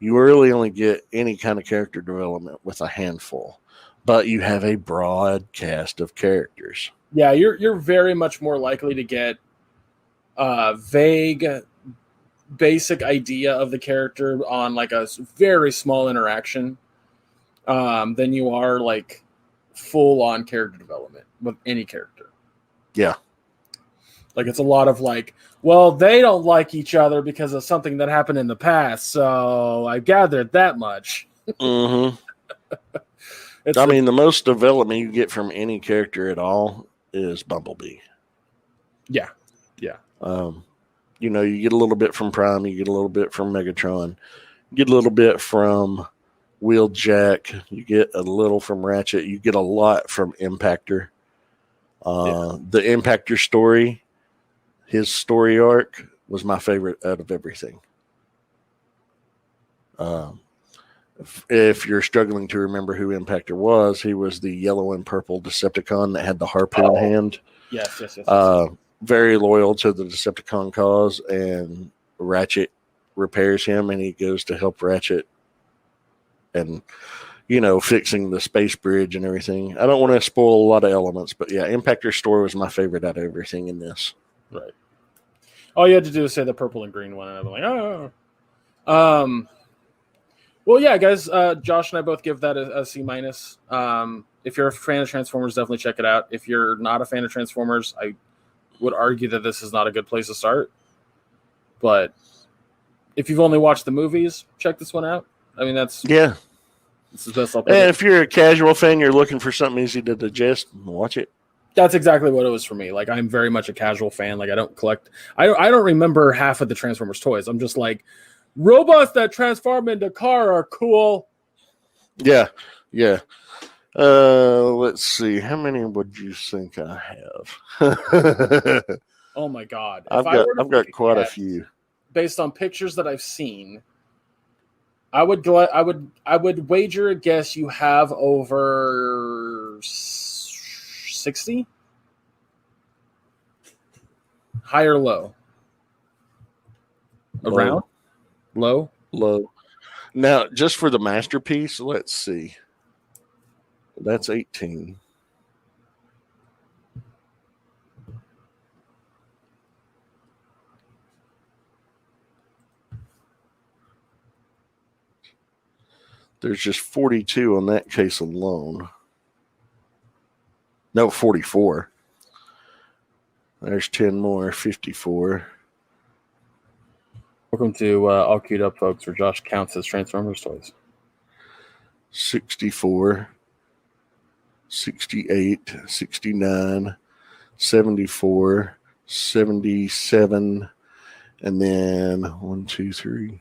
Speaker 3: You really only get any kind of character development with a handful, but you have a broad cast of characters.
Speaker 2: Yeah, you're very much more likely to get a vague, basic idea of the character on like a very small interaction than you are like full-on character development with any character.
Speaker 3: Yeah.
Speaker 2: Like, it's a lot of like, well, they don't like each other because of something that happened in the past, so I gathered that much.
Speaker 3: Mm-hmm. The most development you get from any character at all is Bumblebee.
Speaker 2: Yeah.
Speaker 3: You get a little bit from Prime, you get a little bit from Megatron, you get a little bit from Wheeljack, you get a little from Ratchet, you get a lot from Impactor. The Impactor story, his story arc, was my favorite out of everything. If you're struggling to remember who Impactor was, he was the yellow and purple Decepticon that had the harpoon hand.
Speaker 2: Yes.
Speaker 3: Very loyal to the Decepticon cause, and Ratchet repairs him, and he goes to help Ratchet and, fixing the space bridge and everything. I don't want to spoil a lot of elements, but yeah, Impactor's story was my favorite out of everything in this.
Speaker 2: Right. All you had to do is say the purple and green one, and I'm like, oh. Well, yeah, guys. Josh and I both give that a C-. If you're a fan of Transformers, definitely check it out. If you're not a fan of Transformers, I would argue that this is not a good place to start. But if you've only watched the movies, check this one out. I mean, this is the best I'll
Speaker 3: And if you're a casual fan, you're looking for something easy to digest, watch it.
Speaker 2: That's exactly what it was for me. Like, I'm very much a casual fan. Like, I don't collect. I don't remember half of the Transformers toys. I'm just like, robots that transform into car are cool.
Speaker 3: Yeah. Let's see. How many would you think I have?
Speaker 2: Oh my god!
Speaker 3: I've got quite a few.
Speaker 2: Based on pictures that I've seen, I would wager a guess you have over 60. High or low? Around? Low?
Speaker 3: Low. Now, just for the masterpiece, let's see. That's 18. There's just 42 on that case alone. No, 44. There's 10 more, 54.
Speaker 2: Welcome to All Queued Up, folks, where Josh counts his Transformers toys.
Speaker 3: 64, 68, 69, 74, 77, and then 1, 2, 3.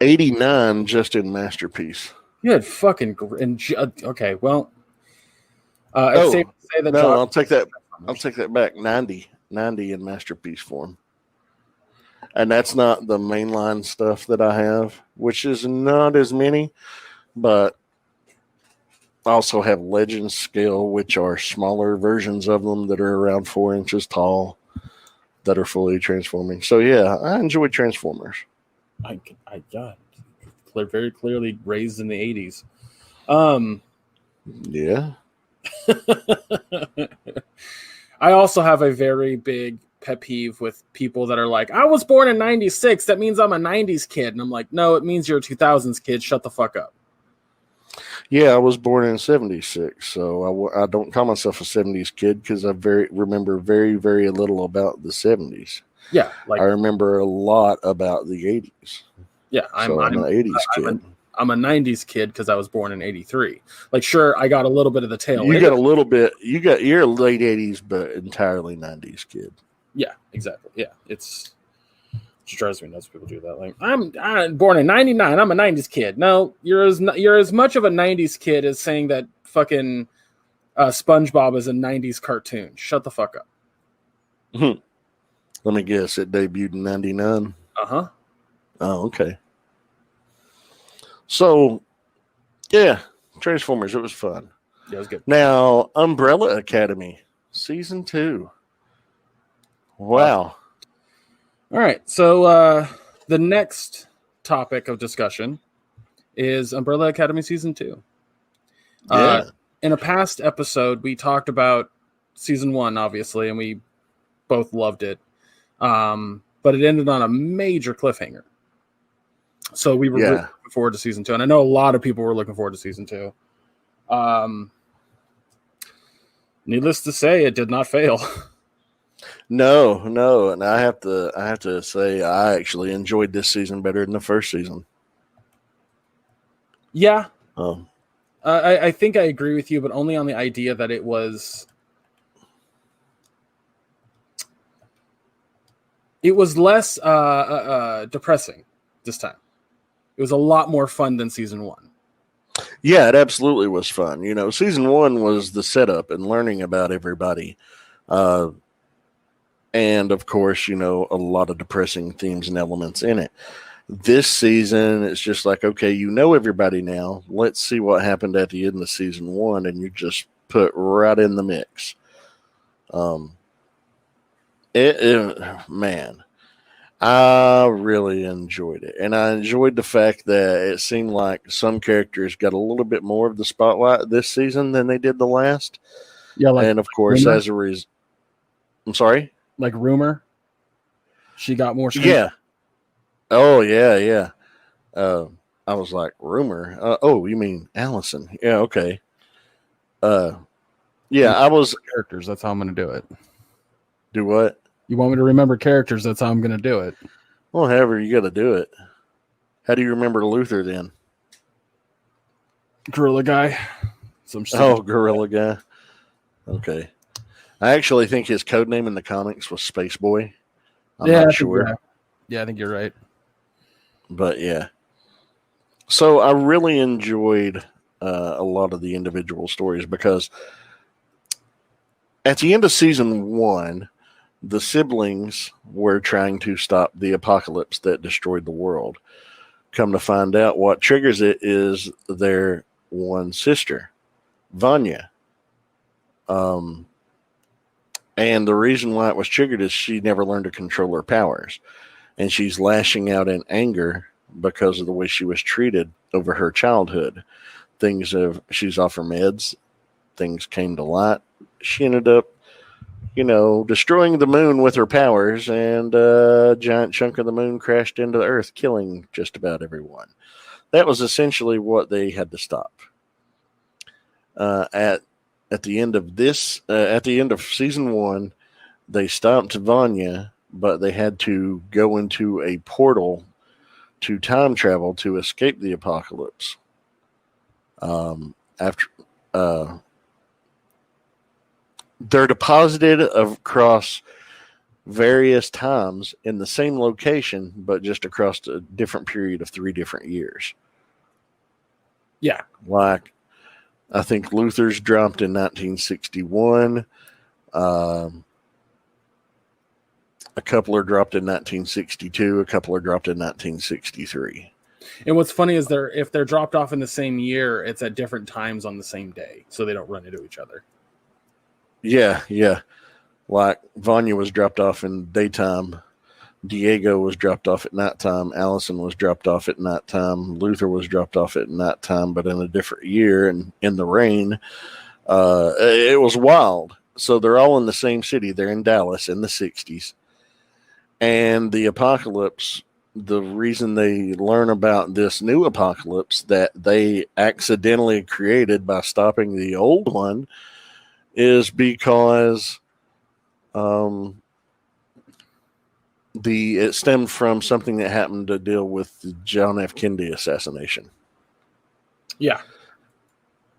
Speaker 3: 89 just in Masterpiece.
Speaker 2: You had fucking okay. Well, it's safe to say that.
Speaker 3: No,
Speaker 2: Josh,
Speaker 3: I'll take that back. 90 in Masterpiece form, and that's not the mainline stuff that I have, which is not as many. But I also have Legends scale, which are smaller versions of them that are around 4 inches tall, that are fully transforming. So yeah, I enjoy Transformers.
Speaker 2: I got very clearly raised in the 80s.
Speaker 3: Yeah.
Speaker 2: I also have a very big pet peeve with people that are like, I was born in 96. That means I'm a 90s kid. And I'm like, no, it means you're a 2000s kid. Shut the fuck up.
Speaker 3: Yeah, I was born in 76. So I don't call myself a 70s kid because I remember very, very little about the 70s.
Speaker 2: Yeah.
Speaker 3: I remember a lot about the 80s.
Speaker 2: Yeah,
Speaker 3: I'm an 80s kid.
Speaker 2: I'm a 90s kid because I was born in 83. Like, sure, I got a little bit of the tail.
Speaker 3: You got a little bit. You're a late 80s, but entirely 90s kid.
Speaker 2: Yeah, exactly. Yeah, it drives me nuts. People do that. Like, I'm born in 99. I'm a 90s kid. No, you're as much of a 90s kid as saying that fucking SpongeBob is a 90s cartoon. Shut the fuck up.
Speaker 3: Let me guess. It debuted in 99.
Speaker 2: Uh-huh.
Speaker 3: Oh, okay. So, yeah, Transformers. It was fun.
Speaker 2: Yeah, it was good.
Speaker 3: Now, Umbrella Academy, Season 2. Wow.
Speaker 2: All right. So, the next topic of discussion is Umbrella Academy Season 2.
Speaker 3: Yeah.
Speaker 2: In a past episode, we talked about Season 1, obviously, and we both loved it. But it ended on a major cliffhanger. So we were looking forward to Season 2. And I know a lot of people were looking forward to Season 2. Needless to say, it did not fail.
Speaker 3: No. And I have to say I actually enjoyed this season better than the first season.
Speaker 2: Yeah. I think I agree with you, but only on the idea that it was less depressing this time. It was a lot more fun than Season 1.
Speaker 3: Yeah, it absolutely was fun. You know, Season 1 was the setup and learning about everybody. And, of course, you know, a lot of depressing themes and elements in it. This season, it's just like, okay, you know everybody now. Let's see what happened at the end of Season 1, and you just put right in the mix. Man, I really enjoyed it. And I enjoyed the fact that it seemed like some characters got a little bit more of the spotlight this season than they did the last.
Speaker 2: Yeah,
Speaker 3: and of course,
Speaker 2: Rumor?
Speaker 3: as a result, I'm sorry?
Speaker 2: Like Rumor? She got more screen.
Speaker 3: Yeah. Oh, yeah. I was like, Rumor? Oh, you mean Allison? Yeah, okay. Yeah, I was...
Speaker 2: Characters, that's how I'm going to do it.
Speaker 3: Do what?
Speaker 2: You want me to remember characters, that's how I'm going to do it.
Speaker 3: Well, however, you got to do it. How do you remember Luther then?
Speaker 2: Gorilla Guy.
Speaker 3: Gorilla Guy. Okay. I actually think his code name in the comics was Space Boy. I'm not sure.
Speaker 2: Yeah, I think you're right.
Speaker 3: But yeah. So I really enjoyed a lot of the individual stories because at the end of season 1, the siblings were trying to stop the apocalypse that destroyed the world. Come to find out, what triggers it is their one sister, Vanya. And the reason why it was triggered is she never learned to control her powers. And she's lashing out in anger because of the way she was treated over her childhood. She's off her meds. Things came to light. She ended up, destroying the moon with her powers, and a giant chunk of the moon crashed into the earth, killing just about everyone. That was essentially what they had to stop. At the end of season 1, they stopped Vanya, but they had to go into a portal to time travel to escape the apocalypse. They're deposited across various times in the same location, but just across a different period of 3 different years.
Speaker 2: Yeah.
Speaker 3: Like, I think Luther's dropped in 1961. A couple are dropped in 1962. A couple are dropped in 1963.
Speaker 2: And what's funny is if they're dropped off in the same year, it's at different times on the same day, so they don't run into each other.
Speaker 3: Yeah. Like, Vanya was dropped off in daytime. Diego was dropped off at nighttime. Allison was dropped off at nighttime. Luther was dropped off at nighttime, but in a different year and in the rain. It was wild. So they're all in the same city. They're in Dallas in the 60s. And the apocalypse, the reason they learn about this new apocalypse that they accidentally created by stopping the old one is because it stemmed from something that happened to deal with the John F. Kennedy assassination.
Speaker 2: Yeah.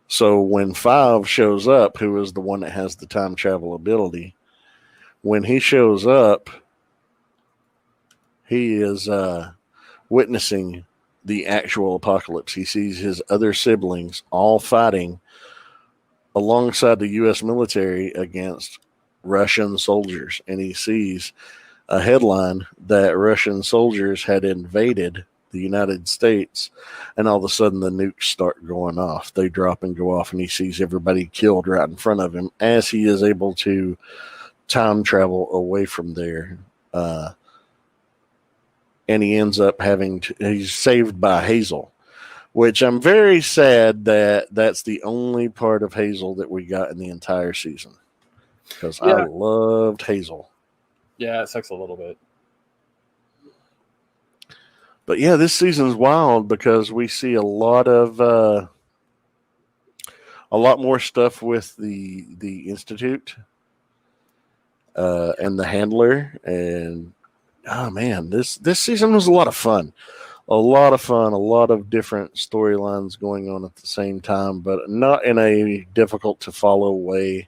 Speaker 3: So when 5 shows up, who is the one that has the time travel ability, when he shows up, he is witnessing the actual apocalypse. He sees his other siblings all fighting alongside the U.S. military against Russian soldiers, and he sees a headline that Russian soldiers had invaded the United States, and all of a sudden the nukes start going off. They drop and go off, and he sees everybody killed right in front of him as he is able to time travel away from there. And he ends up he's saved by Hazel, which I'm very sad that's the only part of Hazel that we got in the entire season, because I loved Hazel.
Speaker 2: Yeah, it sucks a little bit.
Speaker 3: But yeah, this season's wild because we see a lot more stuff with the Institute and the Handler, and oh man, this season was a lot of fun. A lot of different storylines going on at the same time, but not in a difficult to follow way.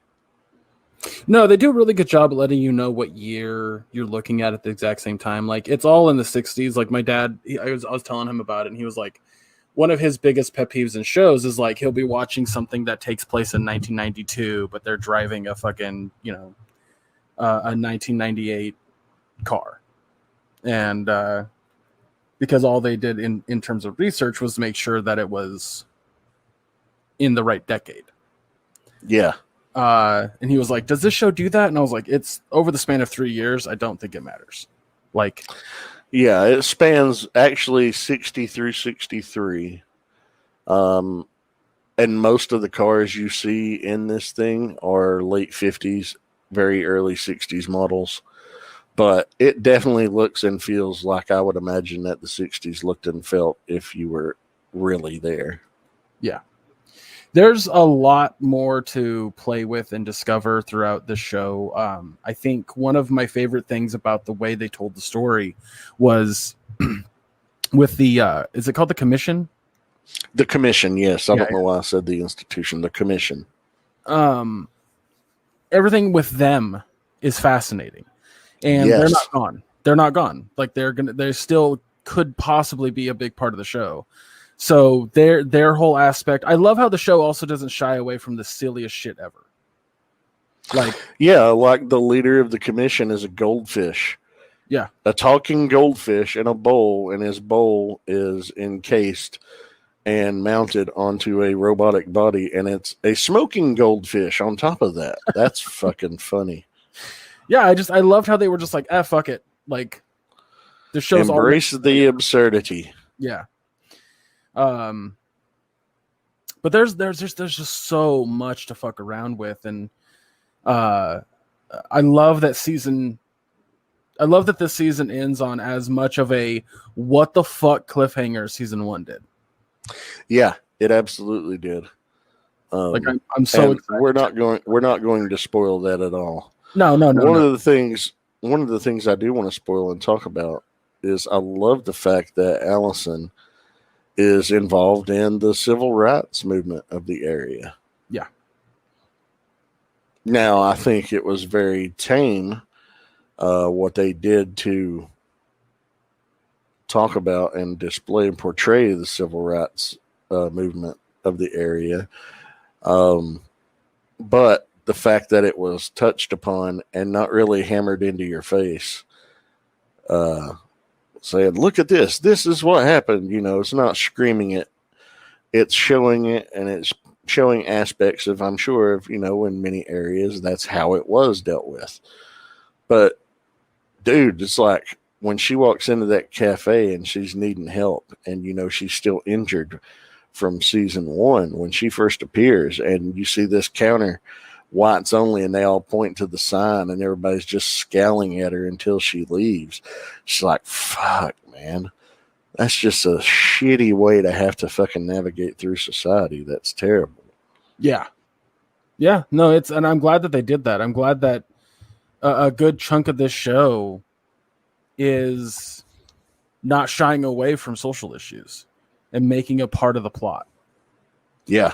Speaker 2: No, they do a really good job at letting you know what year you're looking at the exact same time. Like, it's all in the 60s. Like, my dad, I was telling him about it, and he was like, one of his biggest pet peeves in shows is like he'll be watching something that takes place in 1992, but they're driving a fucking, a 1998 car. And because all they did in terms of research was make sure that it was in the right decade.
Speaker 3: Yeah.
Speaker 2: And he was like, does this show do that? And I was like, it's over the span of 3 years. I don't think it matters. Like,
Speaker 3: yeah, it spans actually 60 through 63. And most of the cars you see in this thing are late 50s, very early 60s models. But it definitely looks and feels like I would imagine that the 60s looked and felt if you were really there.
Speaker 2: Yeah. There's a lot more to play with and discover throughout the show. I think one of my favorite things about the way they told the story was with the, is it called the Commission?
Speaker 3: The Commission, yes. I don't know why I said the institution. The Commission.
Speaker 2: Everything with them is fascinating. And they're not gone. They're not gone. Like, they still could possibly be a big part of the show. So their whole aspect. I love how the show also doesn't shy away from the silliest shit ever. Like
Speaker 3: like the leader of the commission is a goldfish.
Speaker 2: Yeah.
Speaker 3: A talking goldfish in a bowl, and his bowl is encased and mounted onto a robotic body, and it's a smoking goldfish on top of that. That's fucking funny.
Speaker 2: Yeah, I loved how they were just like, fuck it. Like the show's
Speaker 3: embrace the absurdity.
Speaker 2: Yeah. But there's just so much to fuck around with, and I love that season. I love that this season ends on as much of a what the fuck cliffhanger season 1 did.
Speaker 3: Yeah, it absolutely did.
Speaker 2: Like I'm so excited.
Speaker 3: We're not going to spoil that at all.
Speaker 2: No.
Speaker 3: One of the things I do want to spoil and talk about is I love the fact that Allison is involved in the civil rights movement of the area.
Speaker 2: Yeah.
Speaker 3: Now, I think it was very tame what they did to talk about and display and portray the civil rights movement of the area. But the fact that it was touched upon and not really hammered into your face, saying, look at this. This is what happened. It's not screaming it. It's showing it, and it's showing aspects of, I'm sure, in many areas, that's how it was dealt with. But, dude, it's like when she walks into that cafe and she's needing help, and, she's still injured from season 1 when she first appears, and you see this counter, whites only, and they all point to the sign, and everybody's just scowling at her until she leaves. She's like, fuck, man. That's just a shitty way to have to fucking navigate through society. That's terrible.
Speaker 2: Yeah. Yeah. No, and I'm glad that they did that. I'm glad that a good chunk of this show is not shying away from social issues and making a part of the plot.
Speaker 3: Yeah.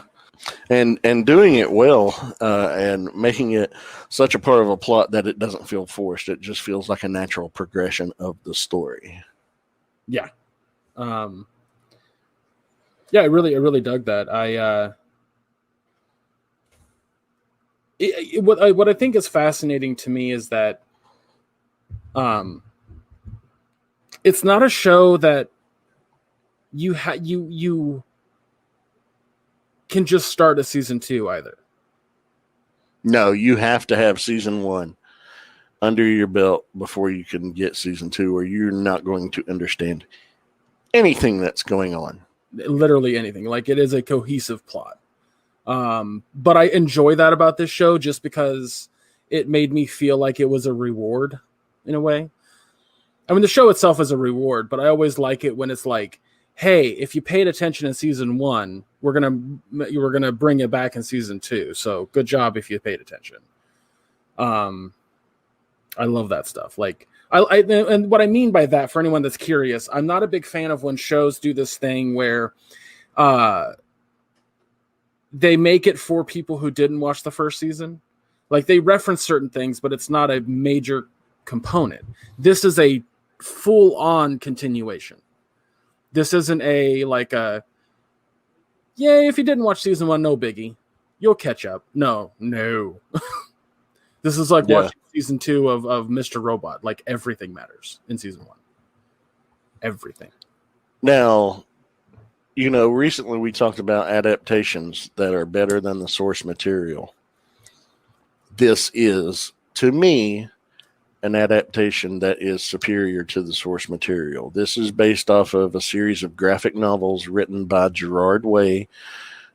Speaker 3: And doing it well, and making it such a part of a plot that it doesn't feel forced. It just feels like a natural progression of the story.
Speaker 2: Yeah. I really dug that. What I think is fascinating to me is that it's not a show that you can just start a season 2 either.
Speaker 3: No, you have to have season 1 under your belt before you can get season 2, or you're not going to understand anything that's going on.
Speaker 2: Literally anything. Like, it is a cohesive plot. But I enjoy that about this show just because it made me feel like it was a reward in a way. I mean, the show itself is a reward, but I always like it when it's like, hey, if you paid attention in season 1, we're gonna bring it back in season 2. So good job if you paid attention. I love that stuff. Like, and what I mean by that, for anyone that's curious, I'm not a big fan of when shows do this thing where they make it for people who didn't watch the first season. Like, they reference certain things, but it's not a major component. This is a full-on continuation. This isn't yay, if you didn't watch season 1, no biggie. You'll catch up. No. This is like watching season 2 of Mr. Robot. Like, everything matters in season 1. Everything.
Speaker 3: Now, recently we talked about adaptations that are better than the source material. This is, to me, an adaptation that is superior to the source material. This is based off of a series of graphic novels written by Gerard Way,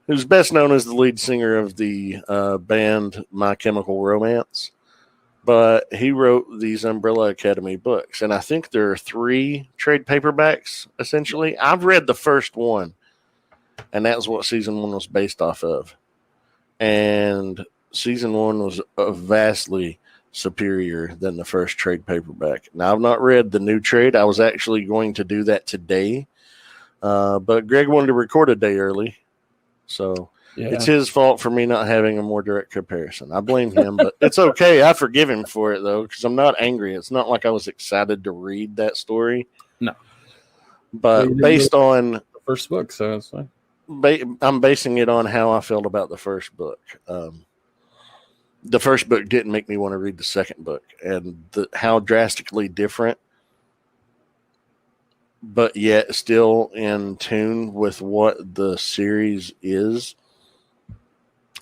Speaker 3: who's best known as the lead singer of the band My Chemical Romance. But he wrote these Umbrella Academy books, and I think there are 3 trade paperbacks, essentially. I've read the first one, and that's what season 1 was based off of. And season 1 was vastly superior than the first trade paperback. Now, I've not read the new trade. I was actually going to do that today, but Greg wanted to record a day early, so it's his fault for me not having a more direct comparison. I blame him, but it's okay. I forgive him for it, though, because I'm not angry. It's not like I was excited to read that story.
Speaker 2: No.
Speaker 3: But based on
Speaker 2: first book, so it's fine.
Speaker 3: I'm basing it on how I felt about the first book. The first book didn't make me want to read the second book, and how drastically different, but yet still in tune with what the series is.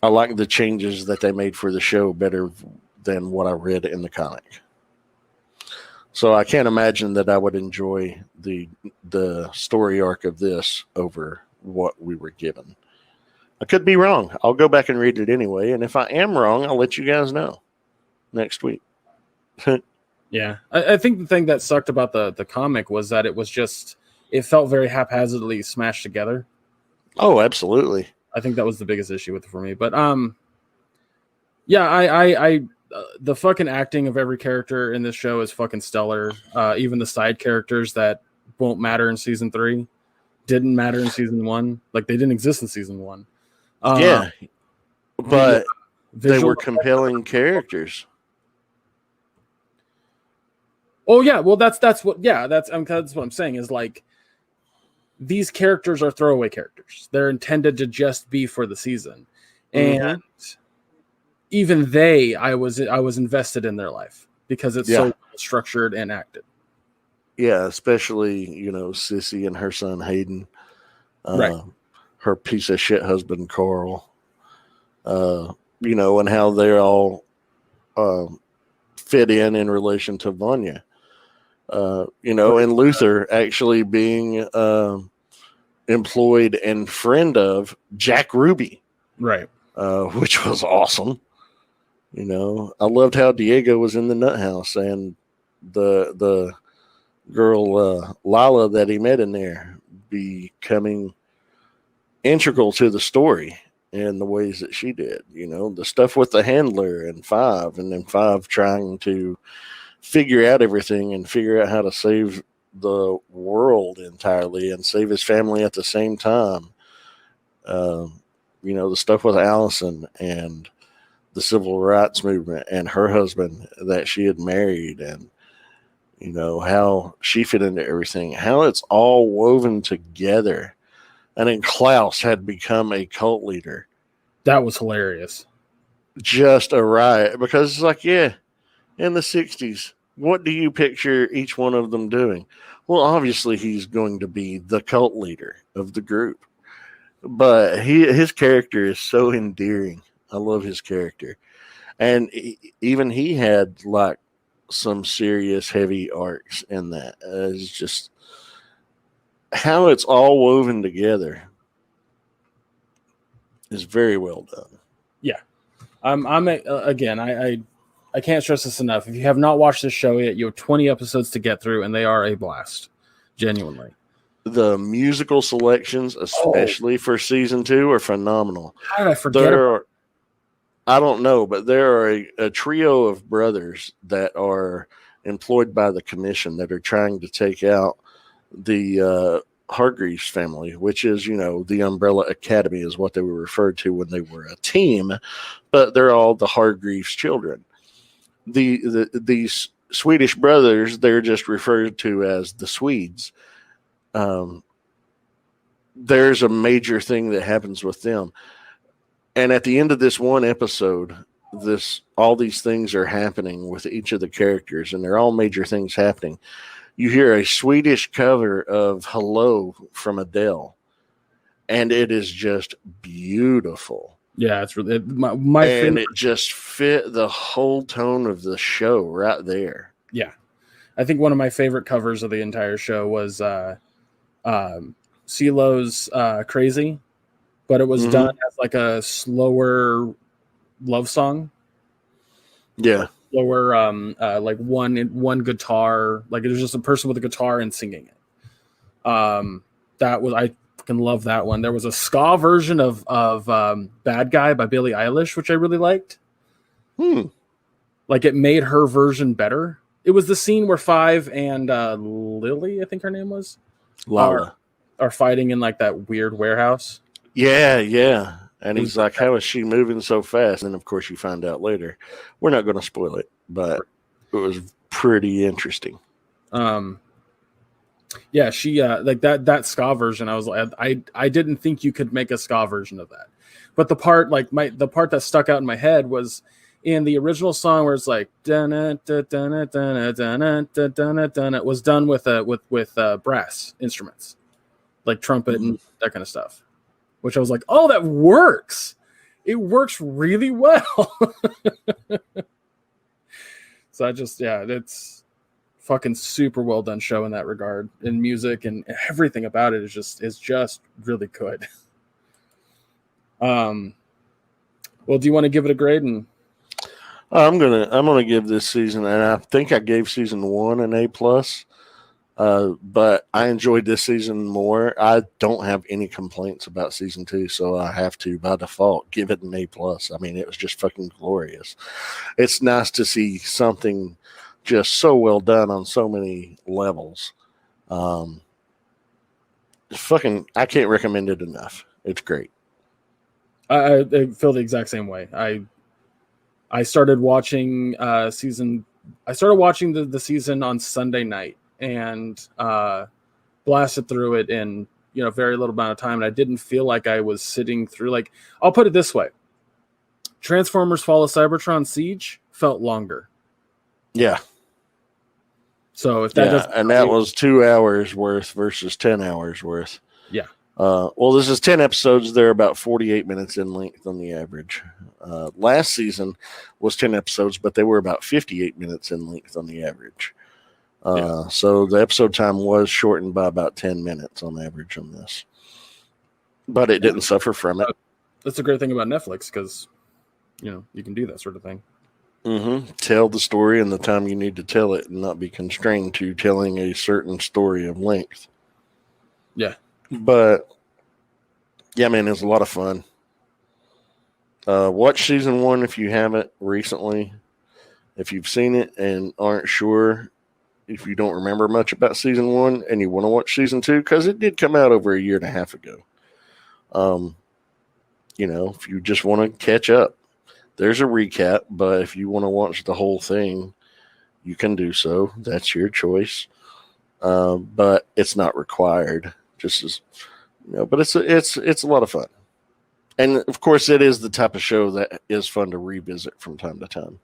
Speaker 3: I like the changes that they made for the show better than what I read in the comic. So I can't imagine that I would enjoy the story arc of this over what we were given. I could be wrong. I'll go back and read it anyway, and if I am wrong, I'll let you guys know next week.
Speaker 2: Yeah, I think the thing that sucked about the comic was that it felt very haphazardly smashed together.
Speaker 3: Oh, absolutely.
Speaker 2: I think that was the biggest issue with it for me. But yeah, I the fucking acting of every character in this show is fucking stellar. Even the side characters that won't matter in season 3 didn't matter in season 1. Like, they didn't exist in season 1.
Speaker 3: Yeah, but they were compelling characters.
Speaker 2: Oh yeah, well that's what that's what I'm saying is, like, these characters are throwaway characters. They're intended to just be for the season, and even I was invested in their life because it's so structured and acted.
Speaker 3: Yeah, especially Sissy and her son Hayden,
Speaker 2: right?
Speaker 3: Her piece of shit husband Carl, and how they're all fit in relation to Vanya. And Luther actually being employed and friend of Jack Ruby,
Speaker 2: right?
Speaker 3: Which was awesome. I loved how Diego was in the nut house, and the girl Lala that he met in there becoming integral to the story in the ways that she did. The stuff with the handler and Five, and then Five trying to figure out everything and figure out how to save the world entirely and save his family at the same time. The stuff with Allison and the civil rights movement and her husband that she had married, and how she fit into everything, how it's all woven together. And then Klaus had become a cult leader.
Speaker 2: That was hilarious.
Speaker 3: Just a riot, because it's like, in the 60s, what do you picture each one of them doing? Well, obviously he's going to be the cult leader of the group, but his character is so endearing. I love his character. And even he had like some serious heavy arcs in that. It's just how it's all woven together is very well done.
Speaker 2: Yeah. I can't stress this enough. If you have not watched this show yet, you have 20 episodes to get through, and they are a blast. Genuinely.
Speaker 3: The musical selections, especially for season 2, are phenomenal.
Speaker 2: How did I forget?
Speaker 3: I don't know, but there are a trio of brothers that are employed by the commission that are trying to take out the Hargreaves family, which is, the Umbrella Academy is what they were referred to when they were a team, but they're all the Hargreaves children. These Swedish brothers, they're just referred to as the Swedes. There's a major thing that happens with them. And at the end of this one episode, all these things are happening with each of the characters, and they're all major things happening. You hear a Swedish cover of Hello from Adele, and it is just beautiful.
Speaker 2: Yeah, it's really my
Speaker 3: and it just fit the whole tone of the show right there.
Speaker 2: Yeah, I think one of my favorite covers of the entire show was CeeLo's "Crazy," but it was done as like a slower love song.
Speaker 3: Yeah,
Speaker 2: slower, like one guitar, like it was just a person with a guitar and singing it. That was I fucking love that one. There was a ska version of Bad Guy by Billie Eilish, which I really liked. Like it made her version better. It was the scene where Five and Lily, I think her name was,
Speaker 3: Lala,
Speaker 2: are fighting in like that weird warehouse.
Speaker 3: Yeah. And he's like, how is she moving so fast? And of course you find out later. We're not going to spoil it, but it was pretty interesting.
Speaker 2: Yeah, she like that ska version. I was like, I didn't think you could make a ska version of that. But the part the part that stuck out in my head was in the original song where it's like it was done with brass instruments like trumpet and that kind of stuff, which I was like, oh, that works. It works really well. So it's fucking super well done show in that regard, in music and everything about it is just really good. Well, do you want to give it a grade? And
Speaker 3: I'm gonna give this season, and I think I gave season 1 an A+. But I enjoyed this season more. I don't have any complaints about season 2, so I have to, by default, give it an A+. I mean, it was just fucking glorious. It's nice to see something just so well done on so many levels. I can't recommend it enough. It's great.
Speaker 2: I feel the exact same way. I started watching the season on Sunday night and blasted through it in very little amount of time, and I didn't feel like I was sitting through, like, I'll put it this way: Transformers Fall of Cybertron Siege felt longer.
Speaker 3: Yeah.
Speaker 2: So if that
Speaker 3: and that was 2 hours worth versus 10 hours worth.
Speaker 2: Yeah.
Speaker 3: Well, this is 10 episodes. They're about 48 minutes in length on the average. Last season was 10 episodes, but they were about 58 minutes in length on the average. So the episode time was shortened by about 10 minutes on average on this. But it didn't suffer from it.
Speaker 2: That's a great thing about Netflix, because you can do that sort of thing.
Speaker 3: Mm-hmm. Tell the story in the time you need to tell it and not be constrained to telling a certain story of length.
Speaker 2: Yeah.
Speaker 3: But, yeah, man, it was a lot of fun. Watch season 1 if you haven't recently. If you've seen it and aren't sure, if you don't remember much about season 1 and you want to watch season 2, because it did come out over a year and a half ago. If you just want to catch up, there's a recap, but if you want to watch the whole thing, you can do so. That's your choice. But it's not required. But it's a lot of fun. And of course it is the type of show that is fun to revisit from time to time.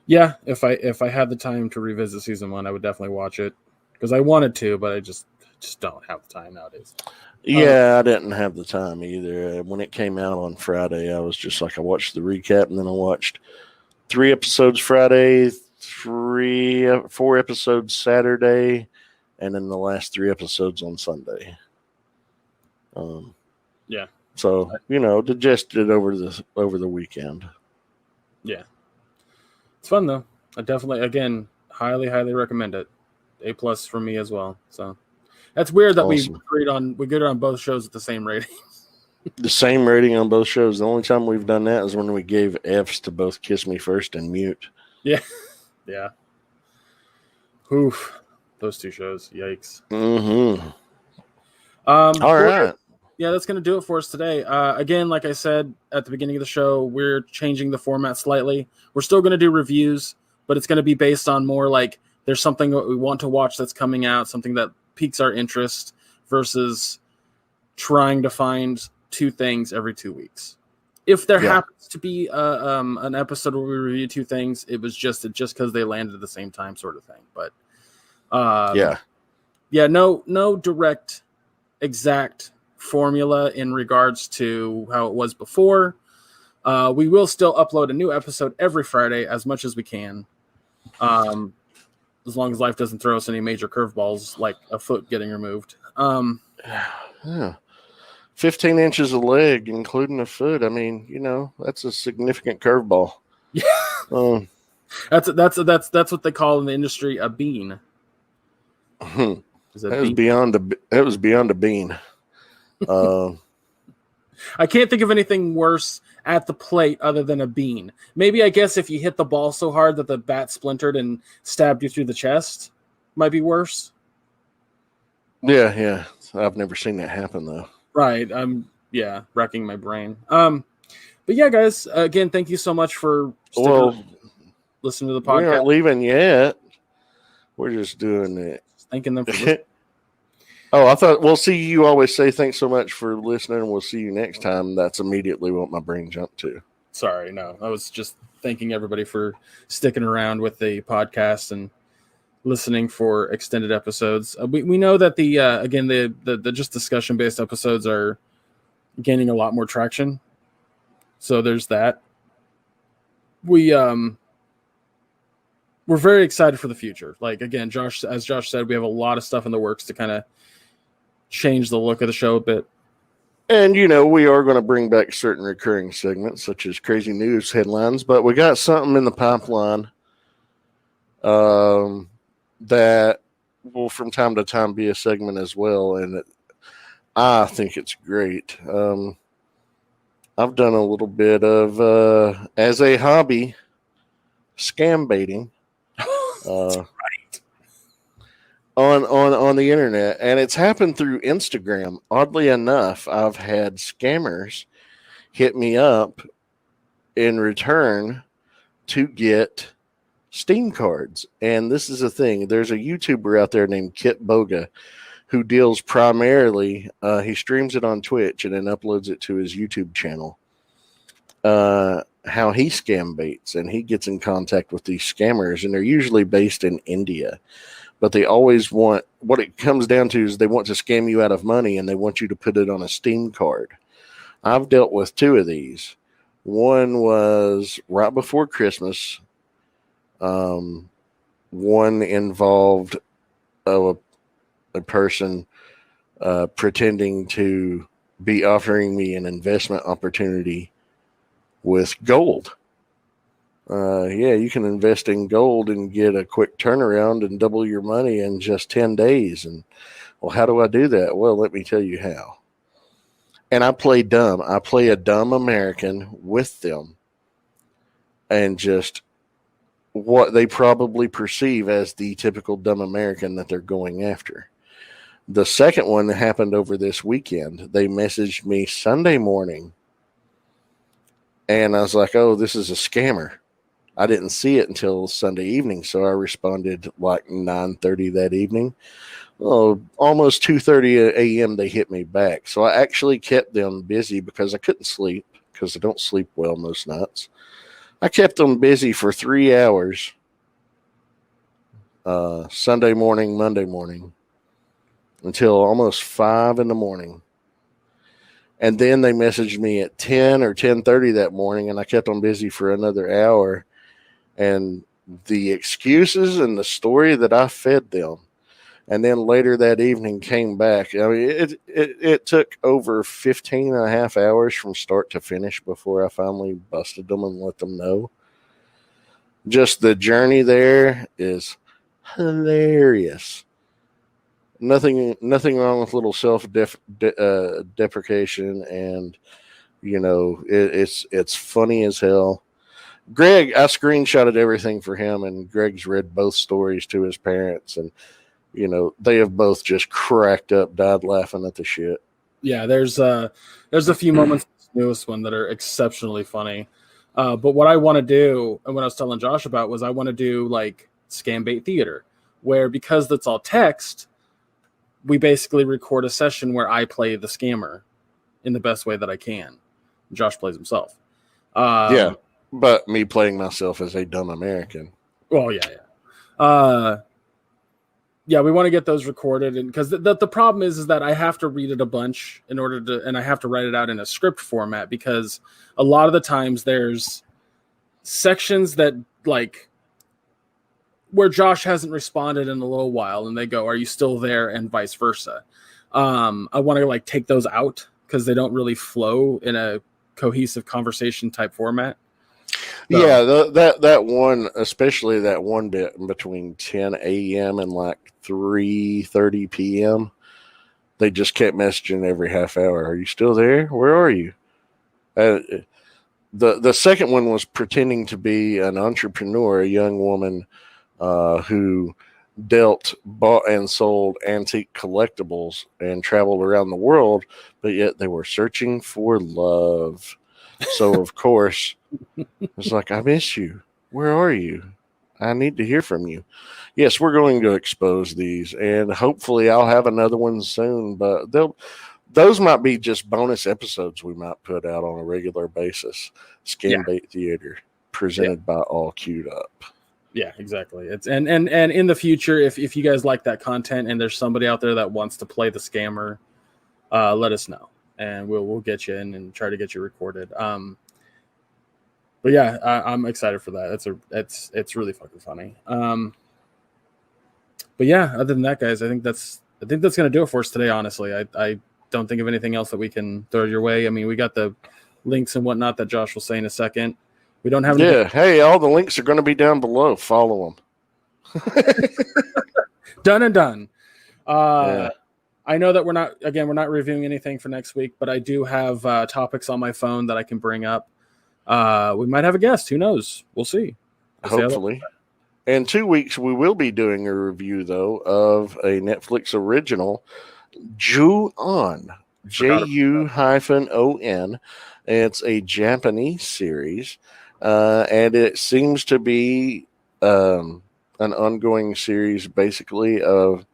Speaker 2: Yeah, if I had the time to revisit season 1, I would definitely watch it, because I wanted to, but I just don't have the time nowadays.
Speaker 3: Yeah, I didn't have the time either. When it came out on Friday, I was just like, I watched the recap, and then I watched 3 episodes Friday, 4 episodes Saturday, and then the last 3 episodes on Sunday.
Speaker 2: Yeah.
Speaker 3: So, digested over the weekend.
Speaker 2: Yeah. It's fun though. I definitely, again, highly, highly recommend it. A+ for me as well. So that's weird that
Speaker 3: Awesome.
Speaker 2: we get on both shows at the same rating.
Speaker 3: The same rating on both shows. The only time we've done that is when we gave Fs to both Kiss Me First and Mute.
Speaker 2: Yeah. Yeah. Oof. Those 2 shows. Yikes.
Speaker 3: Mm-hmm.
Speaker 2: All
Speaker 3: right.
Speaker 2: Yeah, that's going to do it for us today. Again, like I said at the beginning of the show, we're changing the format slightly. We're still going to do reviews, but it's going to be based on more like there's something that we want to watch that's coming out, something that piques our interest, versus trying to find 2 things every 2 weeks. If there happens to be an episode where we review 2 things, it was just because they landed at the same time, sort of thing. But no direct, exact formula in regards to how it was before. We will still upload a new episode every Friday as much as we can, as long as life doesn't throw us any major curveballs like a foot getting removed.
Speaker 3: 15 inches of leg, including a foot. I mean, that's a significant curveball.
Speaker 2: Yeah. That's what they call in the industry a bean.
Speaker 3: That was beyond a bean.
Speaker 2: I can't think of anything worse at the plate other than a bean. Maybe, I guess, if you hit the ball so hard that the bat splintered and stabbed you through the chest, might be worse.
Speaker 3: Yeah. I've never seen that happen though.
Speaker 2: Right. I'm wrecking my brain. But yeah, guys, again, thank you so much for listening to the podcast.
Speaker 3: We're not leaving yet. We're just doing it.
Speaker 2: thanking them for listening.
Speaker 3: Oh, I thought, well, see, you always say thanks so much for listening, and we'll see you next time. That's immediately what my brain jumped to.
Speaker 2: Sorry, no. I was just thanking everybody for sticking around with the podcast and listening for extended episodes. We know that the just discussion based episodes are gaining a lot more traction. So there's that. We're very excited for the future. Like, again, as Josh said, we have a lot of stuff in the works to kind of change the look of the show a bit.
Speaker 3: And, we are going to bring back certain recurring segments, such as crazy news headlines, but we got something in the pipeline that will from time to time be a segment as well. And I think it's great. I've done a little bit of, as a hobby, scam baiting.
Speaker 2: Right.
Speaker 3: On the internet, and it's happened through Instagram. Oddly enough, I've had scammers hit me up in return to get Steam cards. And this is a thing. There's a YouTuber out there named Kit Boga who deals primarily, he streams it on Twitch and then uploads it to his YouTube channel. How he scam baits, and he gets in contact with these scammers, and they're usually based in India. But they always want, what it comes down to is they want to scam you out of money, and they want you to put it on a Steam card. I've dealt with two of these. One was right before Christmas. One involved a person pretending to be offering me an investment opportunity with gold. You can invest in gold and get a quick turnaround and double your money in just 10 days. And, well, how do I do that? Well, let me tell you how. And I play dumb. I play a dumb American with them, and just what they probably perceive as the typical dumb American that they're going after. The second one happened over this weekend. They messaged me Sunday morning, and I was like, oh, this is a scammer. I didn't see it until Sunday evening, so I responded like 9:30 that evening. Oh, almost 2:30 a.m. they hit me back. So I actually kept them busy because I couldn't sleep, because I don't sleep well most nights. I kept them busy for 3 hours, Sunday morning, Monday morning, until almost 5 in the morning. And then they messaged me at 10 or 10:30 that morning, and I kept them busy for another hour. And the excuses and the story that I fed them, and then later that evening came back. I mean, it took over 15 and a half hours from start to finish before I finally busted them and let them know. Just the journey there is hilarious. Nothing wrong with little deprecation, and it's funny as hell. Greg, I screenshotted everything for him, and Greg's read both stories to his parents, and they have both just cracked up, died laughing at the shit.
Speaker 2: Yeah, there's a few moments in this newest one that are exceptionally funny. But what I want to do, and what I was telling Josh about, was I want to do like scam bait theater, where because that's all text, we basically record a session where I play the scammer in the best way that I can. Josh plays himself.
Speaker 3: Yeah, but me playing myself as a dumb American.
Speaker 2: Well, yeah, we want to get those recorded, and because the problem is that I have to read it a bunch in order to, and I have to write it out in a script format, because a lot of the times there's sections that like where Josh hasn't responded in a little while, and they go, "Are you still there?" and vice versa. I want to like take those out because they don't really flow in a cohesive conversation type format. So,
Speaker 3: yeah, that one, especially that one bit between 10 a.m. and like 3:30 p.m., they just kept messaging every half hour. Are you still there? Where are you? The second one was pretending to be an entrepreneur, a young woman who bought and sold antique collectibles and traveled around the world, but yet they were searching for love. So, of course, it's like, I miss you. Where are you? I need to hear from you. Yes, we're going to expose these, and hopefully I'll have another one soon, but those might be just bonus episodes we might put out on a regular basis. Scam Bait Theater, presented by All Queued Up.
Speaker 2: Yeah, exactly. It's and in the future, if you guys like that content and there's somebody out there that wants to play the scammer, let us know, and we'll get you in and try to get you recorded. But yeah, I'm excited for that. It's really fucking funny. But yeah, other than that, guys, I think that's gonna do it for us today. Honestly, I don't think of anything else that we can throw your way. I mean, we got the links and whatnot that Josh will say in a second. We don't have
Speaker 3: anything. Hey, all the links are going to be down below. Follow them.
Speaker 2: Done and done. I know that we're not reviewing anything for next week, but I do have topics on my phone that I can bring up. We might have a guest. Who knows? We'll see.
Speaker 3: Hopefully. In 2 weeks, we will be doing a review, though, of a Netflix original, Ju-On. Ju-On. It's a Japanese series, and it seems to be an ongoing series, basically, of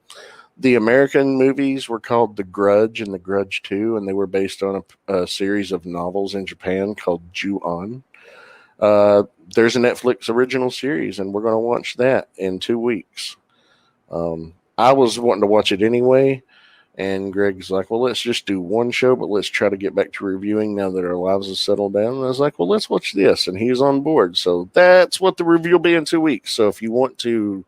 Speaker 3: the American movies were called The Grudge and The Grudge 2, and they were based on a series of novels in Japan called Ju-On. There's a Netflix original series, and we're going to watch that in 2 weeks. I was wanting to watch it anyway, and Greg's like, well, let's just do one show, but let's try to get back to reviewing now that our lives have settled down. And I was like, well, let's watch this, and he's on board. So that's what the review will be in 2 weeks. So if you want to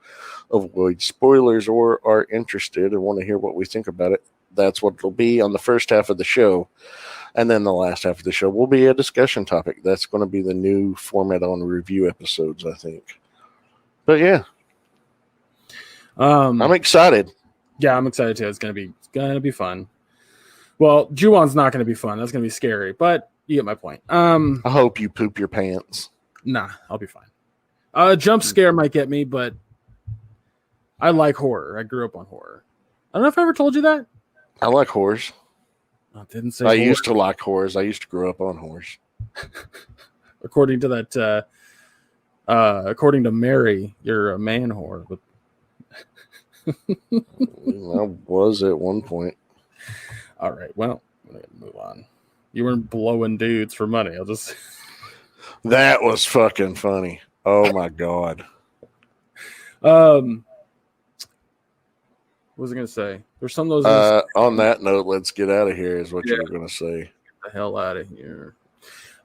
Speaker 3: avoid spoilers or are interested and want to hear what we think about it, that's what it'll be on the first half of the show. And then the last half of the show will be a discussion topic. That's going to be the new format on review episodes, I think. But yeah, I'm excited.
Speaker 2: Yeah, I'm excited too. It's gonna be fun. Well, Ju-On's not gonna be fun. That's gonna be scary. But you get my point.
Speaker 3: I hope you poop your pants.
Speaker 2: Nah, I'll be fine. A jump scare might get me, but I like horror. I grew up on horror. I don't know if I ever told you that.
Speaker 3: I like horrors.
Speaker 2: I didn't say.
Speaker 3: I used to like horrors. I used to grow up on horrors.
Speaker 2: According to that, according to Mary, you're a man whore. But
Speaker 3: I was at one point.
Speaker 2: All right. Well, I'm gonna move on. You weren't blowing dudes for money.
Speaker 3: That was fucking funny. Oh my god.
Speaker 2: What was I going to say? There's some of those.
Speaker 3: On that note, let's get out of here. Is what you were going to say.
Speaker 2: Get the hell out of here,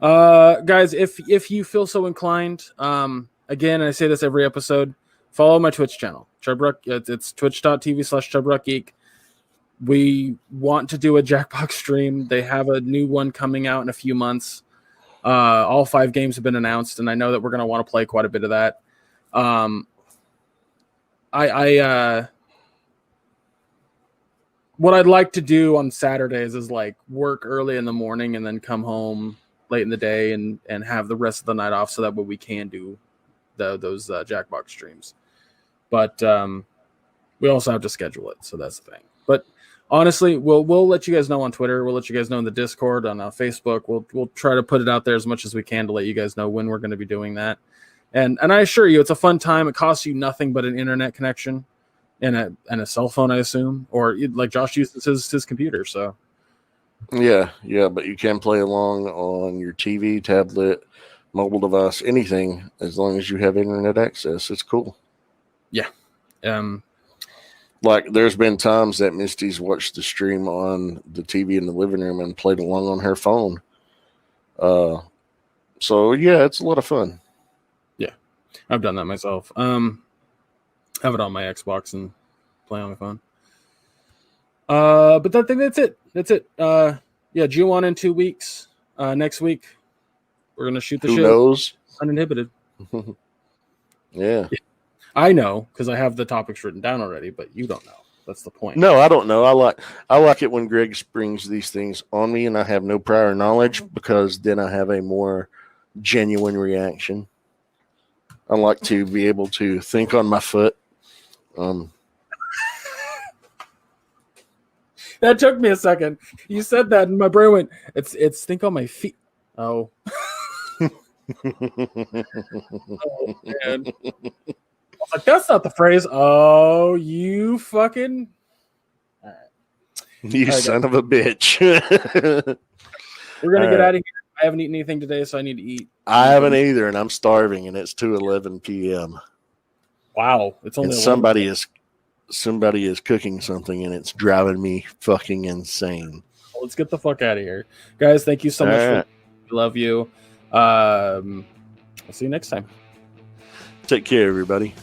Speaker 2: guys. If you feel so inclined, again, I say this every episode. Follow my Twitch channel, Chubruck. It's twitch.tv/ChubruckGeek. We want to do a Jackbox stream. They have a new one coming out in a few months. All 5 games have been announced, and I know that we're going to want to play quite a bit of that. What I'd like to do on Saturdays is like work early in the morning and then come home late in the day and have the rest of the night off, so that way we can do those Jackbox streams. But we also have to schedule it, so that's the thing. But honestly, we'll let you guys know on Twitter. We'll let you guys know in the Discord, on Facebook. We'll try to put it out there as much as we can to let you guys know when we're going to be doing that. And I assure you, it's a fun time. It costs you nothing but an internet connection and a cell phone, I assume, or like Josh uses his computer. So
Speaker 3: yeah, but you can play along on your TV, tablet, mobile device, anything, as long as you have internet access. It's cool.
Speaker 2: Yeah.
Speaker 3: Like there's been times that Misty's watched the stream on the TV in the living room and played along on her phone. So yeah, it's a lot of fun.
Speaker 2: Yeah, I've done that myself. Have it on my Xbox and play on my phone. But I think that's it. Yeah, Ju-On in 2 weeks. Next week, we're gonna shoot the show.
Speaker 3: Who knows?
Speaker 2: Uninhibited.
Speaker 3: Yeah.
Speaker 2: I know because I have the topics written down already, but you don't know. That's the point.
Speaker 3: No, I don't know. I like it when Greg springs these things on me and I have no prior knowledge, because then I have a more genuine reaction. I like to be able to think on my foot.
Speaker 2: That took me a second. You said that and my brain went, it's think on my feet. Oh. Oh, man. I was like, that's not the phrase. Oh, you fucking.
Speaker 3: You
Speaker 2: right,
Speaker 3: son of a bitch.
Speaker 2: We're going to
Speaker 3: All
Speaker 2: get
Speaker 3: right.
Speaker 2: out of here. I haven't eaten anything today, so I need to eat.
Speaker 3: I haven't either, and I'm starving, and it's 2:11 p.m.
Speaker 2: Wow. It's only
Speaker 3: And
Speaker 2: 11.
Speaker 3: somebody is cooking something, and it's driving me fucking insane.
Speaker 2: Let's get the fuck out of here. Guys, thank you so much.
Speaker 3: All right.
Speaker 2: We love you. I'll see you next time.
Speaker 3: Take care, everybody.